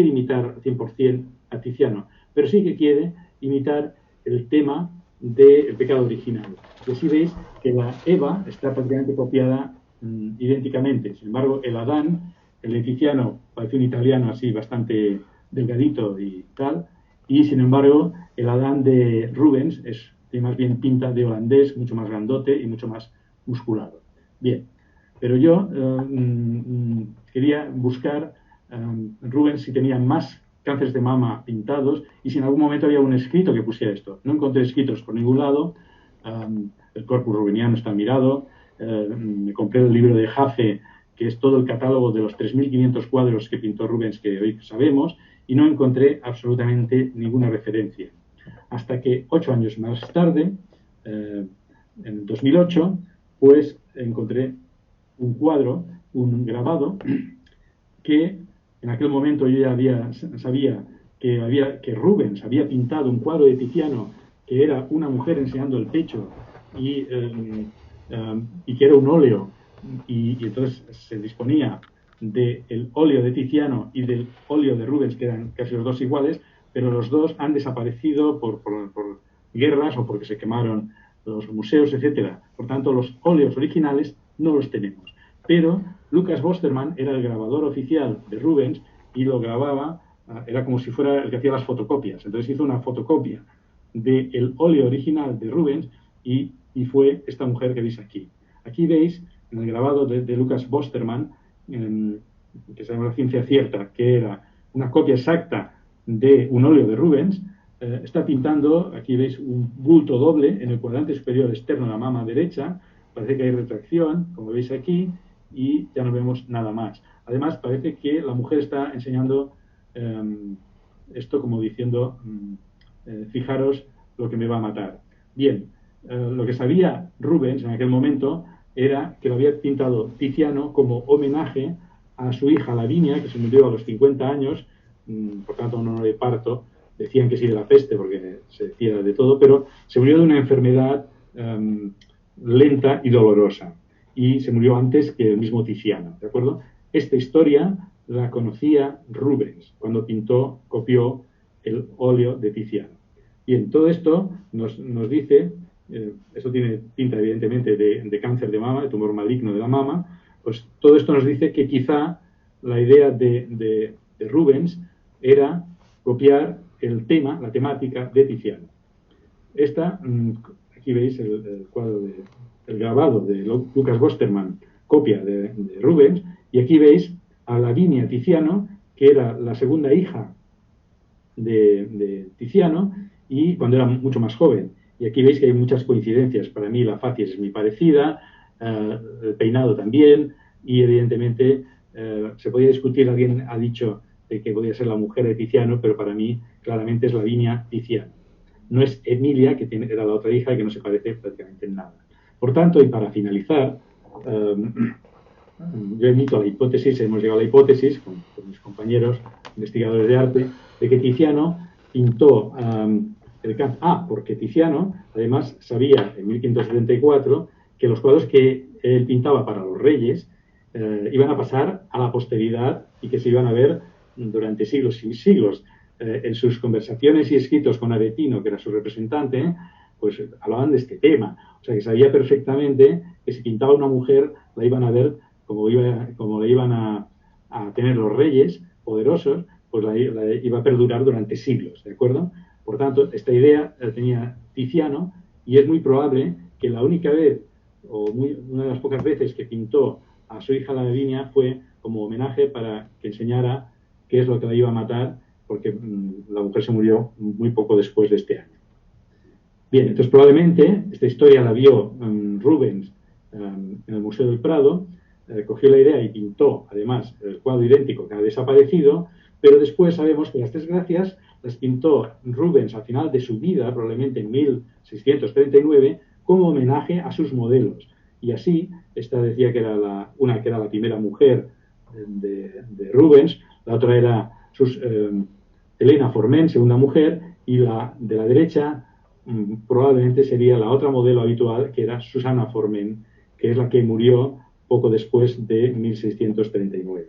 imitar 100% a Tiziano, pero sí que quiere imitar el tema del pecado original. Y así veis que la Eva está prácticamente copiada idénticamente. Sin embargo, el Adán, el de Tiziano, parece un italiano así bastante delgadito y tal, y sin embargo el Adán de Rubens tiene más bien pinta de holandés, mucho más grandote y mucho más musculado. Bien, pero yo quería buscar Rubens si tenía más cánceres de mama pintados y si en algún momento había un escrito que pusiera esto. No encontré escritos por ningún lado. El Corpus Rubeniano está mirado. Me compré el libro de Jaffe, que es todo el catálogo de los 3.500 cuadros que pintó Rubens que hoy sabemos, y no encontré absolutamente ninguna referencia. Hasta que 8 años más tarde, en 2008, pues encontré un cuadro, un grabado, que en aquel momento yo ya sabía que Rubens había pintado un cuadro de Tiziano que era una mujer enseñando el pecho y que era un óleo, y entonces se disponía del óleo de Tiziano y del óleo de Rubens, que eran casi los dos iguales, pero los dos han desaparecido por guerras o porque se quemaron los museos, etc. Por tanto, los óleos originales no los tenemos. Pero Lucas Bostermann era el grabador oficial de Rubens y lo grababa, era como si fuera el que hacía las fotocopias. Entonces hizo una fotocopia del óleo original de Rubens y fue esta mujer que veis aquí. Aquí veis, en el grabado de Lucas Bostermann, que se llama La ciencia cierta, que era una copia exacta de un óleo de Rubens, está pintando, aquí veis un bulto doble en el cuadrante superior externo de la mama derecha, parece que hay retracción, como veis aquí, y ya no vemos nada más. Además, parece que la mujer está enseñando esto como diciendo, fijaros lo que me va a matar. Bien, lo que sabía Rubens en aquel momento era que lo había pintado Tiziano como homenaje a su hija Lavinia, que se murió a los 50 años, por tanto no de parto, decían que sí de la peste, porque se decía de todo, pero se murió de una enfermedad lenta y dolorosa, y se murió antes que el mismo Tiziano, ¿de acuerdo? Esta historia la conocía Rubens cuando copió el óleo de Tiziano. Bien, todo esto nos dice, esto tiene pinta evidentemente de cáncer de mama, de tumor maligno de la mama, pues todo esto nos dice que quizá la idea de Rubens era copiar el tema, la temática de Tiziano. Aquí veis el cuadro, el grabado de Lucas Bosterman, copia de Rubens, y aquí veis a Lavinia Tiziano, que era la segunda hija de Tiziano, y cuando era mucho más joven. Y aquí veis que hay muchas coincidencias. Para mí la facies es muy parecida, el peinado también, y evidentemente se podía discutir, alguien ha dicho de que podía ser la mujer de Tiziano, pero para mí claramente es Lavinia Tiziano. No es Emilia, que era la otra hija y que no se parece prácticamente en nada. Por tanto, y para finalizar, yo emito la hipótesis, hemos llegado a la hipótesis con mis compañeros investigadores de arte, de que Tiziano pintó el campo. Porque Tiziano además sabía en 1574 que los cuadros que él pintaba para los reyes iban a pasar a la posteridad y que se iban a ver durante siglos y siglos. En sus conversaciones y escritos con Aretino, que era su representante, pues hablaban de este tema. O sea, que sabía perfectamente que si pintaba una mujer la iban a ver como la iban a tener los reyes poderosos, pues la iba a perdurar durante siglos, ¿de acuerdo? Por tanto, esta idea la tenía Tiziano, y es muy probable que la única vez, una de las pocas veces que pintó a su hija Lavinia fue como homenaje para que enseñara qué es lo que la iba a matar, porque la mujer se murió muy poco después de este año. Bien, entonces probablemente esta historia la vio Rubens en el Museo del Prado, cogió la idea y pintó además el cuadro idéntico que ha desaparecido, pero después sabemos que las tres gracias las pintó Rubens al final de su vida, probablemente en 1639, como homenaje a sus modelos. Y así, esta decía que era una que era la primera mujer de Rubens, la otra era Elena Forment, segunda mujer, y la de la derecha probablemente sería la otra modelo habitual, que era Susana Forment, que es la que murió poco después de 1639.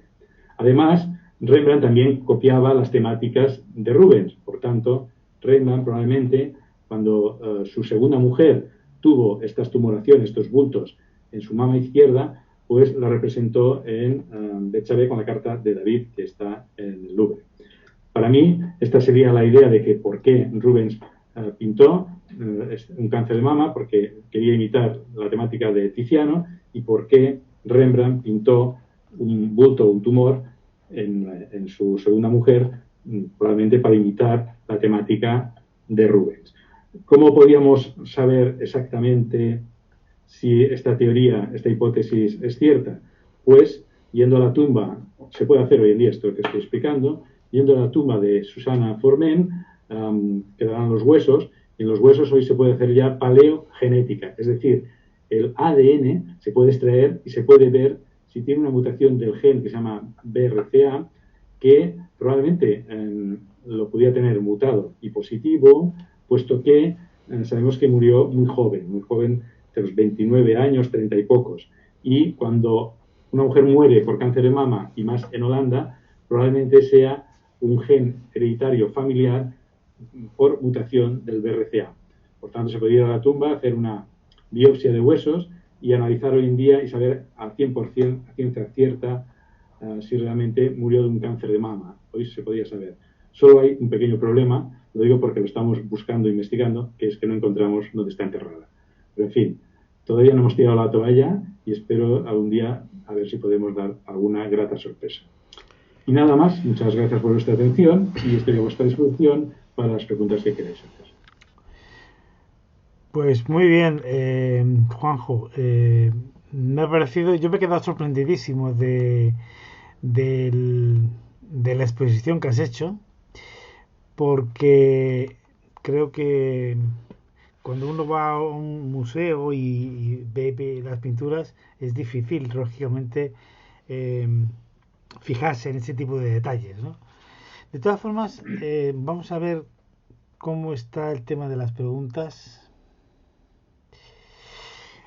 Además, Rembrandt también copiaba las temáticas de Rubens. Por tanto, Rembrandt probablemente, cuando su segunda mujer tuvo estas tumoraciones, estos bultos en su mama izquierda, pues la representó en Betsabé con la carta de David, que está en el Louvre. Para mí, esta sería la idea de que por qué Rubens pintó un cáncer de mama, porque quería imitar la temática de Tiziano, y por qué Rembrandt pintó un bulto, un tumor en su segunda mujer, probablemente para imitar la temática de Rubens. ¿Cómo podíamos saber exactamente si esta teoría, esta hipótesis es cierta? Pues yendo a la tumba, se puede hacer hoy en día esto que estoy explicando, yendo a la tumba de Susana Forment, quedarán los huesos, y en los huesos hoy se puede hacer ya paleogenética, es decir, el ADN se puede extraer y se puede ver si tiene una mutación del gen que se llama BRCA, que probablemente lo pudiera tener mutado y positivo, puesto que sabemos que murió muy joven, de los 29 años, 30 y pocos. Y cuando una mujer muere por cáncer de mama, y más en Holanda, probablemente sea un gen hereditario familiar por mutación del BRCA. Por tanto, se podría ir a la tumba, hacer una biopsia de huesos y analizar hoy en día y saber al 100%, a ciencia cierta, si realmente murió de un cáncer de mama. Hoy se podía saber. Solo hay un pequeño problema, lo digo porque lo estamos buscando e investigando, que es que no encontramos dónde está enterrada. Pero en fin, todavía no hemos tirado la toalla y espero algún día a ver si podemos dar alguna grata sorpresa. Y nada más, muchas gracias por vuestra atención y estoy a vuestra disposición para las preguntas que queráis hacer. Pues muy bien, Juanjo. Me ha parecido, yo me he quedado sorprendidísimo de la exposición que has hecho, porque creo que cuando uno va a un museo y ve las pinturas es difícil, lógicamente, fijarse en ese tipo de detalles, ¿no? De todas formas, vamos a ver cómo está el tema de las preguntas.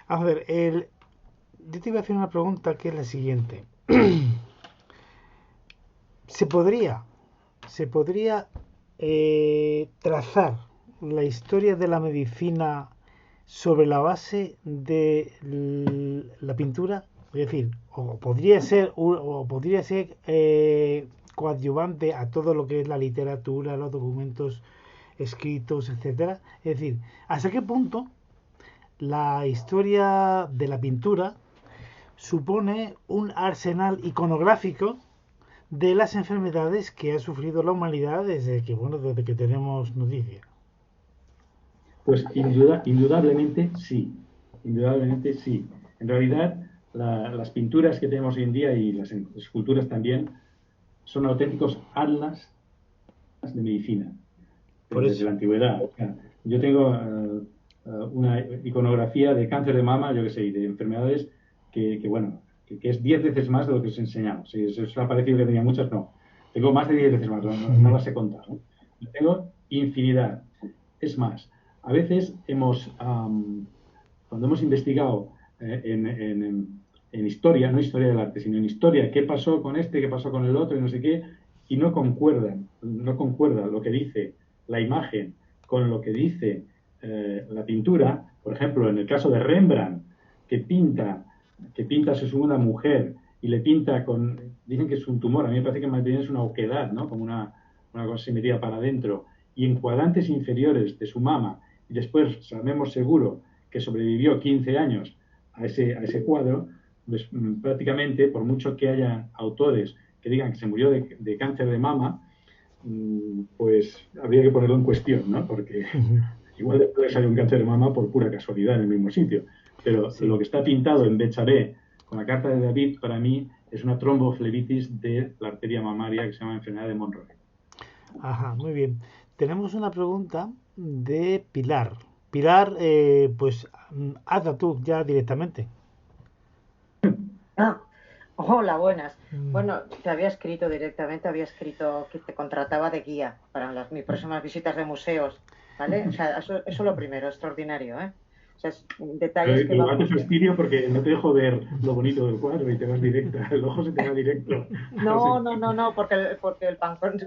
A ver, yo te iba a hacer una pregunta que es la siguiente. ¿Se podría trazar la historia de la medicina sobre la base de la pintura? Es decir, o podría ser coadyuvante a todo lo que es la literatura, los documentos escritos, etcétera. Es decir, ¿hasta qué punto la historia de la pintura supone un arsenal iconográfico de las enfermedades que ha sufrido la humanidad desde que tenemos noticia? Pues indudablemente sí, indudablemente sí. En realidad, las pinturas que tenemos hoy en día y las esculturas también son auténticos atlas de medicina desde la antigüedad. O sea, yo tengo una iconografía de cáncer de mama, yo que sé, y de enfermedades que es 10 veces más de lo que os enseñamos. Si os ha parecido que tenía muchas, no. Tengo más de 10 veces más, no las he contado, ¿no? Tengo infinidad. Es más, a veces cuando hemos investigado en historia, no historia del arte, sino en historia, qué pasó con este, qué pasó con el otro y no sé qué, y no concuerda lo que dice la imagen con lo que dice la pintura. Por ejemplo, en el caso de Rembrandt, que pinta a su segunda mujer y le pinta dicen que es un tumor, a mí me parece que más bien es una oquedad, ¿no? Como una cosa que se metía para adentro, y en cuadrantes inferiores de su mama, y después sabemos seguro que sobrevivió 15 años a ese cuadro, pues prácticamente, por mucho que haya autores que digan que se murió de cáncer de mama, pues habría que ponerlo en cuestión, ¿no? Porque igual después sale un cáncer de mama por pura casualidad en el mismo sitio. Pero sí, lo que está pintado en Becharé con la carta de David, para mí, es una tromboflebitis de la arteria mamaria que se llama enfermedad de Monroe. Ajá, muy bien. Tenemos una pregunta de Pilar. Pilar, pues hazla tú ya directamente. Hola, buenas. Bueno, te había escrito directamente, había escrito que te contrataba de guía para mis próximas visitas de museos, ¿vale? O sea, eso lo primero, extraordinario, ¿eh? O sea, detalles que vamos... te fastidio porque no te dejo ver lo bonito del cuadro y te vas directa, el ojo se te va directo. No, porque el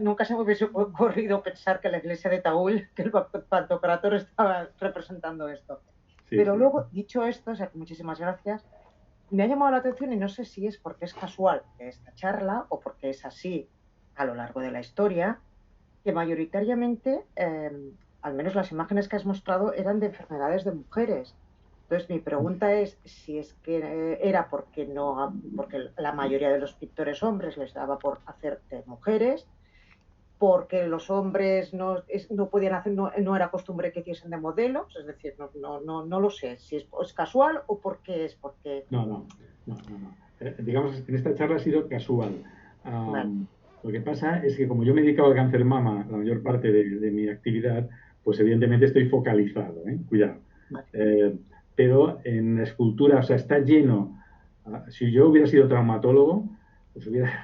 nunca se me hubiese ocurrido pensar que la iglesia de Taúl, que el Pantocrátor estaba representando esto. Sí, pero sí. Luego, dicho esto, o sea, muchísimas gracias, me ha llamado la atención y no sé si es porque es casual esta charla o porque es así a lo largo de la historia, que mayoritariamente, al menos las imágenes que has mostrado, eran de enfermedades de mujeres. Entonces, mi pregunta es si es que era porque la mayoría de los pintores hombres les daba por hacer de mujeres, porque los hombres no podían hacer, no era costumbre que hiciesen de modelos, es decir, no lo sé, si es casual o porque es porque... No. Digamos, en esta charla ha sido casual. Vale. Lo que pasa es que como yo me he dedicado al cáncer mama la mayor parte de mi actividad, pues evidentemente estoy focalizado, cuidado. Vale. Pero en la escultura, o sea, está lleno. Si yo hubiera sido traumatólogo, pues hubiera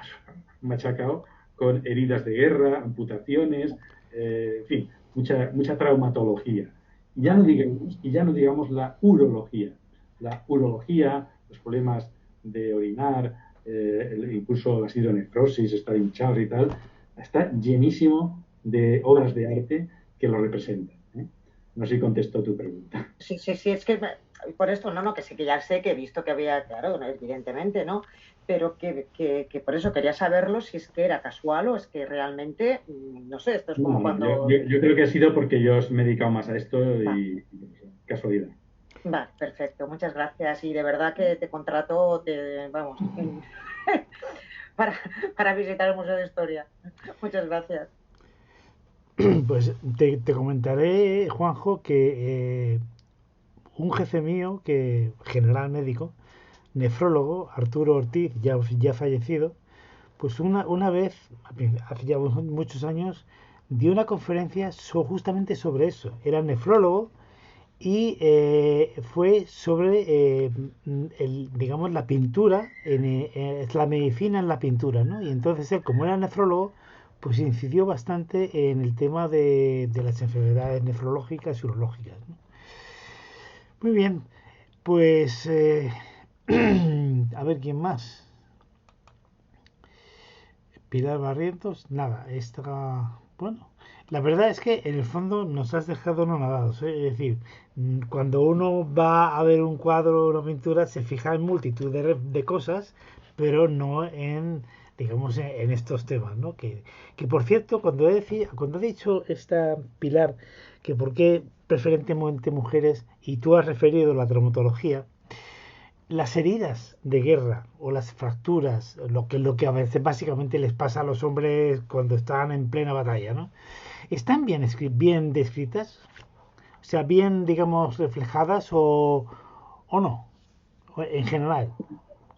machacado con heridas de guerra, amputaciones, en fin, mucha traumatología. Y ya no digamos la urología. La urología, los problemas de orinar, incluso la hidronefrosis, estar hinchados y tal, está llenísimo de obras de arte que lo representan. No sé si contestó tu pregunta. Sí, es que por esto que sí que ya sé que he visto que había, claro, evidentemente, ¿no? Pero que por eso quería saberlo si es que era casual o es que realmente, no sé, esto es como cuando... Yo creo que ha sido porque yo me he dedicado más a esto y casualidad. Vale, perfecto, muchas gracias. Y de verdad que te contrato, vamos, para visitar el Museo de Historia. Muchas gracias. Pues te comentaré, Juanjo, que un jefe mío, que general médico, nefrólogo, Arturo Ortiz, ya fallecido, pues una vez, hace ya muchos años, dio una conferencia justamente sobre eso. Era nefrólogo y fue sobre, digamos, la pintura, la medicina en la pintura, ¿no? Y entonces él, como era nefrólogo, pues incidió bastante en el tema de las enfermedades nefrológicas y urológicas, ¿no? Muy bien, pues a ver quién más. Pilar Barrientos, nada, bueno, la verdad es que en el fondo nos has dejado anonadados, ¿eh? Es decir, cuando uno va a ver un cuadro o una pintura se fija en multitud de cosas, pero no en digamos, en estos temas, ¿no? Que por cierto, cuando ha dicho esta Pilar que por qué preferentemente mujeres, y tú has referido la traumatología, las heridas de guerra o las fracturas, lo que a veces básicamente les pasa a los hombres cuando están en plena batalla, ¿no? ¿Están bien descritas? O sea, bien, digamos, reflejadas o no, en general.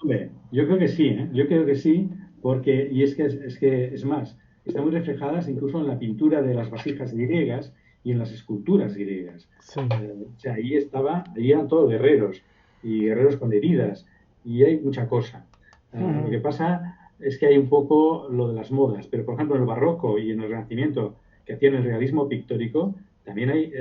Hombre, yo creo que sí, ¿eh? Yo creo que sí, porque, y es más, están muy reflejadas incluso en la pintura de las vasijas griegas y en las esculturas griegas. Sí. O sea, ahí eran todos guerreros, y guerreros con heridas, y hay mucha cosa. Lo que pasa es que hay un poco lo de las modas, pero por ejemplo en el barroco y en el Renacimiento, que hacían el realismo pictórico, también hay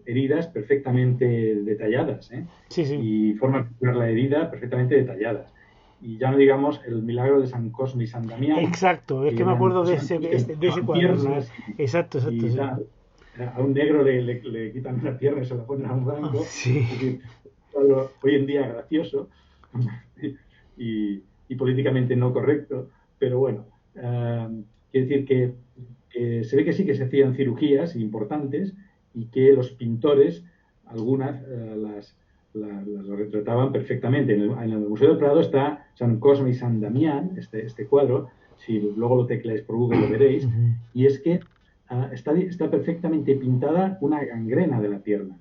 heridas perfectamente detalladas, ¿eh? Sí, sí. Y formas de ver la herida perfectamente detalladas. Y ya no digamos el milagro de San Cosme y San Damián. Exacto, es que me acuerdo de ese cuadro. Piernas Exacto, y sí. tal. A un negro le quitan una pierna y se la ponen a un blanco. Sí. Es decir, hoy en día gracioso y políticamente no correcto, pero bueno, quiere decir que se ve que sí que se hacían cirugías importantes y que los pintores, algunas las retrataban perfectamente. En el Museo del Prado está San Cosme y San Damián, este cuadro, si luego lo tecleáis por Google lo veréis, y es que está perfectamente pintada una gangrena de la pierna.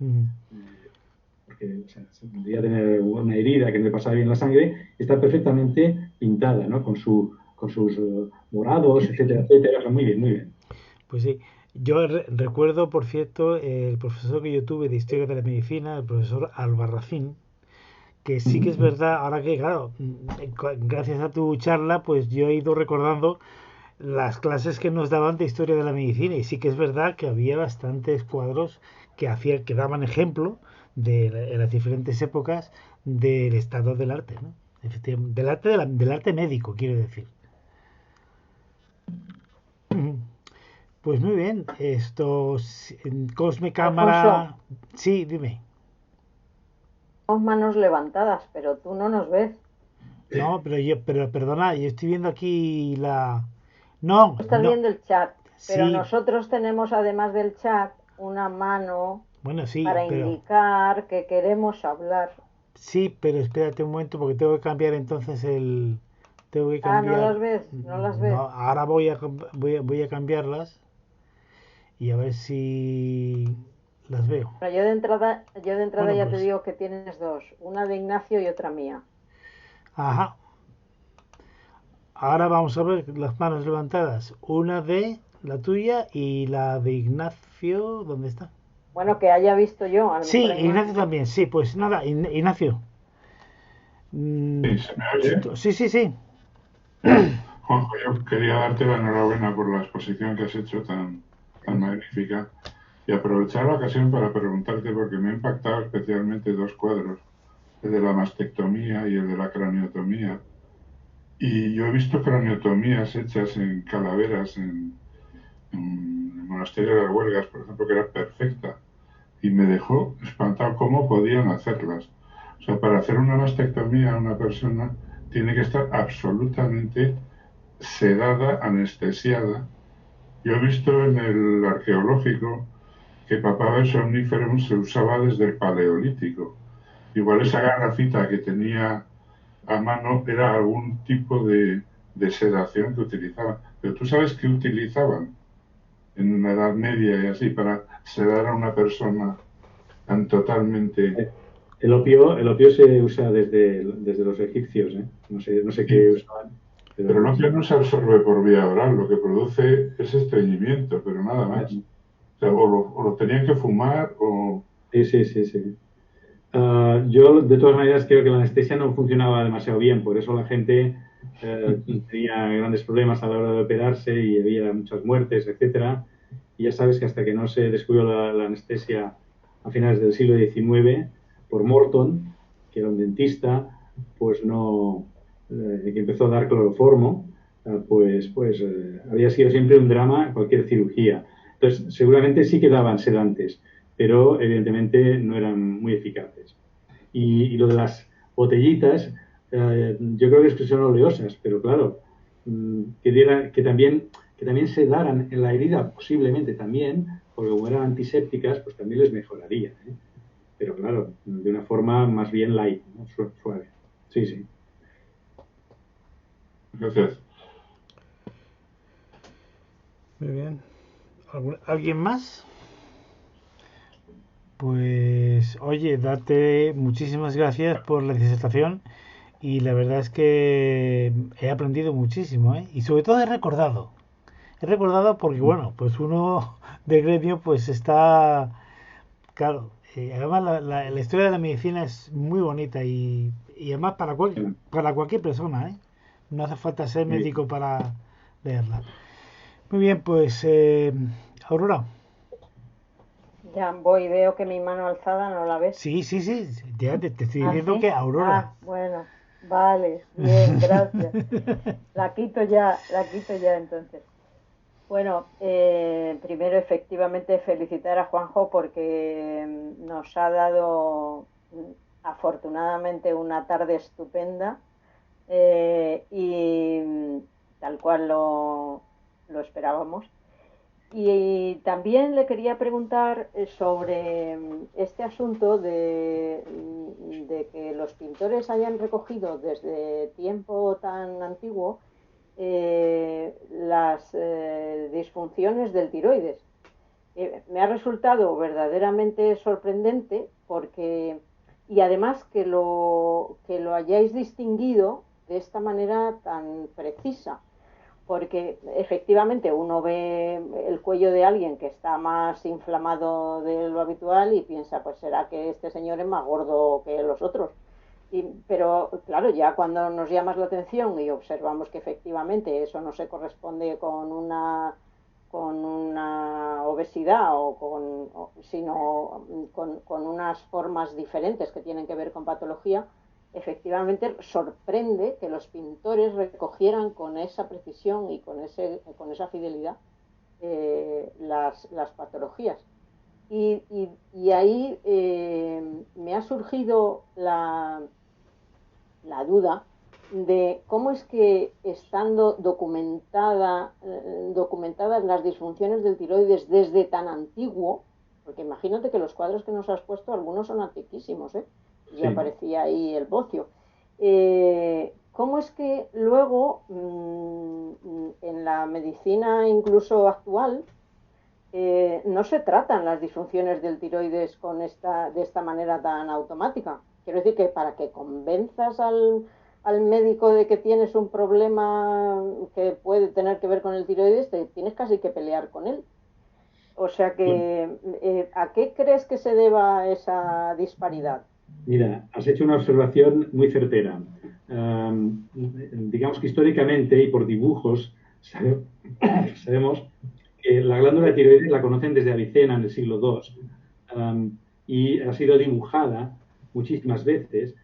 Porque se podría tener una herida que no le pasaba bien la sangre, está perfectamente pintada, ¿no? Con sus morados, etcétera, etcétera. Muy bien, muy bien. Pues sí. Yo recuerdo, por cierto, el profesor que yo tuve de Historia de la Medicina, el profesor Albarracín, que sí que es verdad, ahora que, claro, gracias a tu charla, pues yo he ido recordando las clases que nos daban de Historia de la Medicina, y sí que es verdad que había bastantes cuadros que daban ejemplo en las diferentes épocas del estado del arte, ¿no? Del arte, del arte médico, quiero decir. Pues muy bien, Cosme Alfonso, Cámara. Sí, dime. tenemos manos levantadas, pero tú no nos ves. No, pero perdona, yo estoy viendo aquí la. No, Estás no. viendo el chat, pero Sí, nosotros tenemos además del chat una mano bueno, sí, para indicar que queremos hablar. sí, pero espérate un momento porque tengo que cambiar entonces el. Tengo que Ah, no cambiar. las ves, no las No, ves. ahora voy a cambiarlas y a ver si las veo. Bueno, yo de entrada Bueno, ya te pues. digo que tienes dos, una de Ignacio y otra mía. Ajá. Ahora vamos a ver las manos levantadas. Una de la tuya y la de Ignacio. ¿Dónde está? Bueno, que haya visto yo, a lo Sí, mejor hay más. Ignacio también. Sí, pues nada, Ignacio. Sí, ¿se me oye? Sí, sí, sí. Juanjo, yo quería darte la enhorabuena por la exposición que has hecho tan magnífica y aprovechar la ocasión para preguntarte, porque me ha impactado especialmente dos cuadros, el de la mastectomía y el de la craniotomía. Y yo he visto craniotomías hechas en calaveras en el monasterio de las Huelgas, por ejemplo, que era perfecta. Y me dejó espantado cómo podían hacerlas. O sea, para hacer una mastectomía a una persona tiene que estar absolutamente sedada, anestesiada. Yo he visto en el arqueológico que Papaver somniferum se usaba desde el Paleolítico. Igual esa garrafita que tenía a mano era algún tipo de sedación que utilizaban. Pero tú sabes qué utilizaban en la Edad Media y así para sedar a una persona tan totalmente. El opio se usa desde los egipcios, ¿eh? No sé qué usaban. Pero el opio no se absorbe por vía oral, lo que produce es estreñimiento, pero nada más. O sea, o lo tenían que fumar o. Sí. Yo, de todas maneras, creo que la anestesia no funcionaba demasiado bien, por eso la gente tenía grandes problemas a la hora de operarse y había muchas muertes, etcétera. Y ya sabes que hasta que no se descubrió la anestesia a finales del siglo XIX por Morton, que era un dentista, pues no, que empezó a dar cloroformo, había sido siempre un drama cualquier cirugía. Entonces, seguramente sí que daban sedantes, pero evidentemente no eran muy eficaces. Y lo de las botellitas, yo creo que es que son oleosas, pero claro, que también se daran en la herida, posiblemente también, porque como eran antisépticas, pues también les mejoraría, ¿eh? Pero claro, de una forma más bien light, ¿no? Suave. Sí, sí. Gracias. Muy bien. ¿Alguien más? Pues, oye, date muchísimas gracias por la disertación y la verdad es que he aprendido muchísimo, ¿eh? Y sobre todo he recordado. He recordado porque, bueno, pues uno de gremio pues está, claro, además la historia de la medicina es muy bonita y además para cualquier persona, ¿eh? No hace falta ser médico para leerla. Muy bien, pues, Aurora. Ya voy, veo que mi mano alzada no la ves. Sí, sí, sí, ya te estoy ¿Ah, diciendo sí? que Aurora. Bueno, vale, bien, gracias. La quito ya entonces. Bueno, primero efectivamente felicitar a Juanjo porque nos ha dado afortunadamente una tarde estupenda y tal cual lo esperábamos. Y también le quería preguntar sobre este asunto de que los pintores hayan recogido desde tiempo tan antiguo las disfunciones del tiroides. Me ha resultado verdaderamente sorprendente porque, y además que lo hayáis distinguido de esta manera tan precisa, porque efectivamente uno ve el cuello de alguien que está más inflamado de lo habitual y piensa, pues será que este señor es más gordo que los otros. Pero claro, ya cuando nos llamas la atención y observamos que efectivamente eso no se corresponde con una obesidad sino con unas formas diferentes que tienen que ver con patología, efectivamente sorprende que los pintores recogieran con esa precisión y con esa fidelidad las patologías. Y ahí me ha surgido la duda de cómo es que estando documentadas las disfunciones del tiroides desde tan antiguo, porque imagínate que los cuadros que nos has puesto, algunos son antiquísimos, ¿eh? Y Sí. aparecía ahí el bocio. ¿Cómo es que luego en la medicina incluso actual no se tratan las disfunciones del tiroides de esta manera tan automática? Quiero decir que para que convenzas al médico de que tienes un problema que puede tener que ver con el tiroides, te tienes casi que pelear con él. O sea que, ¿a qué crees que se deba esa disparidad? Mira, has hecho una observación muy certera. Digamos que históricamente y por dibujos sabemos que la glándula tiroides la conocen desde Avicena en el siglo II y ha sido dibujada muchísimas veces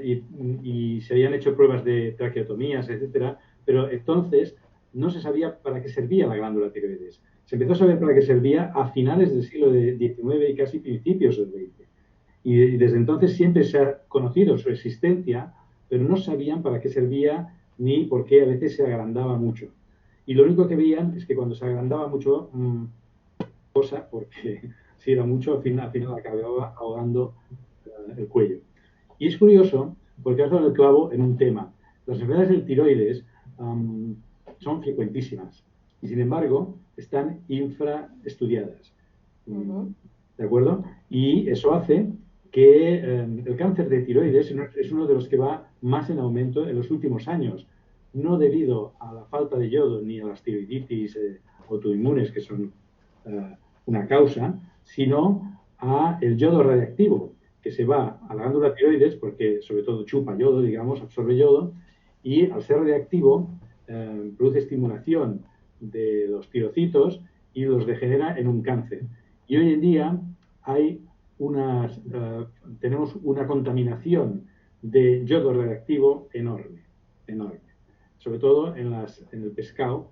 y se habían hecho pruebas de traqueotomías, etcétera, pero entonces no se sabía para qué servía la glándula tiroides. Se empezó a saber para qué servía a finales del siglo XIX y casi principios del XX. Y desde entonces siempre se ha conocido su existencia, pero no sabían para qué servía ni por qué a veces se agrandaba mucho. Y lo único que veían es que cuando se agrandaba mucho, cosa, porque si era mucho, al final acababa ahogando el cuello. Y es curioso, porque has dado el clavo en un tema. Las enfermedades del tiroides son frecuentísimas y, sin embargo, están infraestudiadas. ¿De acuerdo? Y eso hace que el cáncer de tiroides es uno de los que va más en aumento en los últimos años, no debido a la falta de yodo ni a las tiroiditis autoinmunes, que son una causa, sino a el yodo radiactivo, que se va a la glándula tiroides porque sobre todo chupa yodo, digamos, absorbe yodo, y al ser radiactivo produce estimulación de los tirocitos y los degenera en un cáncer. Y hoy en día tenemos una contaminación de yodo radiactivo enorme, enorme. Sobre todo en el pescado,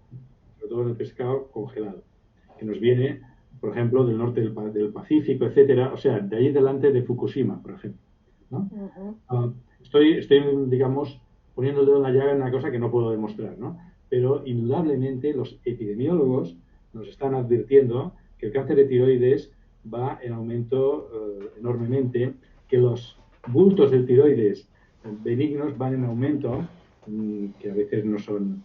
congelado, que nos viene, por ejemplo, del norte del Pacífico, etcétera, o sea, de ahí delante de Fukushima, por ejemplo, ¿no? Estoy, digamos, poniendo el dedo en la llaga en una cosa que no puedo demostrar, ¿no? pero indudablemente los epidemiólogos nos están advirtiendo que el cáncer de tiroides va en aumento enormemente, que los bultos de tiroides benignos van en aumento, que a veces no son,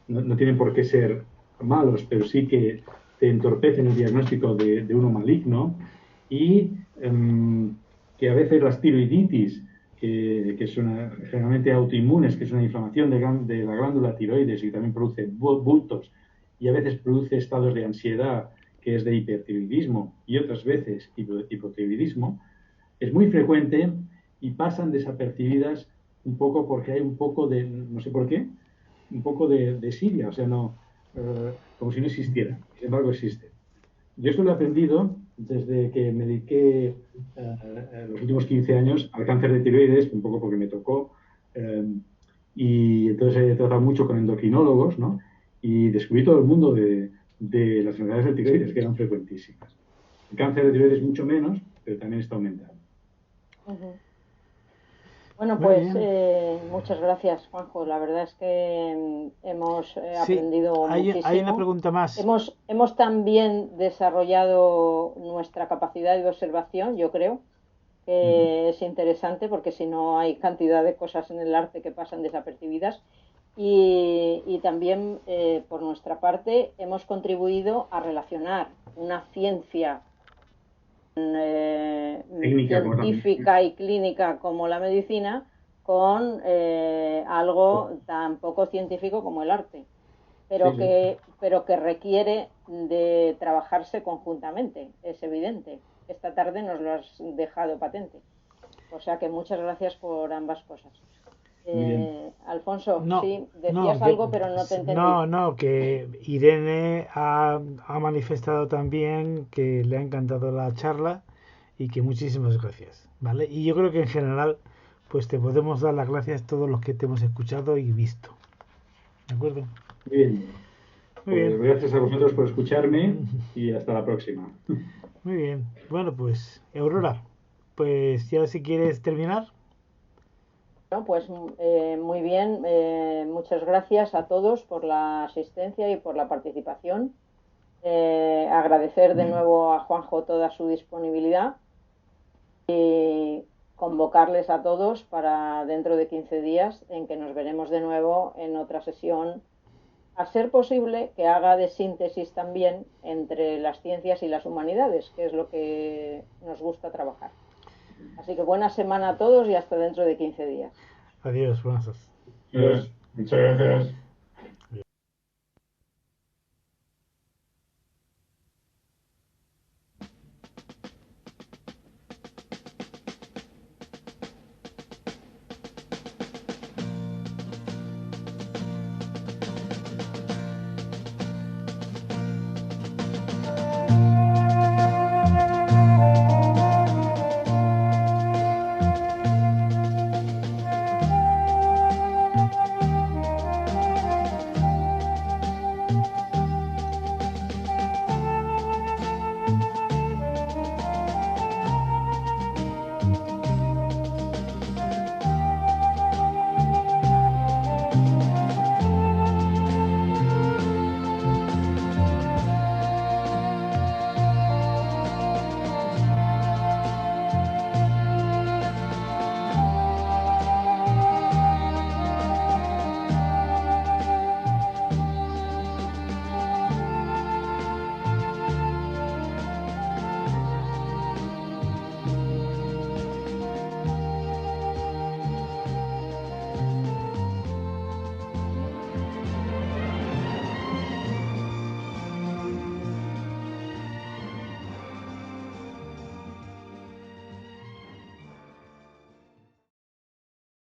no tienen por qué ser malos, pero sí que te entorpecen el diagnóstico de uno maligno, y que a veces las tiroiditis, que son generalmente autoinmunes, que es una inflamación de la glándula tiroides y que también produce bultos, y a veces produce estados de ansiedad, que es de hipertiroidismo, y otras veces hipotiroidismo, es muy frecuente y pasan desapercibidas un poco porque hay un poco de, no sé por qué, un poco de desidia, o sea, no, como si no existiera. Sin embargo, existe. Yo esto lo he aprendido desde que me dediqué los últimos 15 años al cáncer de tiroides, un poco porque me tocó, y entonces he tratado mucho con endocrinólogos, ¿no? Y descubrí todo el mundo de las enfermedades de tiroides, que eran frecuentísimas. El cáncer de tiroides mucho menos, pero también está aumentando. Bueno, pues muchas gracias, Juanjo. La verdad es que hemos aprendido muchísimo. Hay una pregunta más. Hemos también desarrollado nuestra capacidad de observación, yo creo, que es interesante, porque si no hay cantidad de cosas en el arte que pasan desapercibidas. Y también, por nuestra parte, hemos contribuido a relacionar una ciencia científica y clínica como la medicina con algo tan poco científico como el arte, pero que requiere de trabajarse conjuntamente, es evidente. Esta tarde nos lo has dejado patente. O sea que muchas gracias por ambas cosas. Alfonso, sí, decías algo, pero no te entendí. No, que Irene ha manifestado también que le ha encantado la charla y que muchísimas gracias, ¿vale? Y yo creo que en general, pues te podemos dar las gracias a todos los que te hemos escuchado y visto. ¿De acuerdo? Muy bien. Pues gracias a vosotros por escucharme y hasta la próxima. Muy bien. Bueno, pues, Aurora, pues ya si quieres terminar. Bueno, pues muy bien, muchas gracias a todos por la asistencia y por la participación. Agradecer de nuevo a Juanjo toda su disponibilidad y convocarles a todos para dentro de 15 días, en que nos veremos de nuevo en otra sesión, a ser posible que haga de síntesis también entre las ciencias y las humanidades, que es lo que nos gusta trabajar. Así que buena semana a todos y hasta dentro de 15 días. Adiós, buenas tardes. Muchas gracias.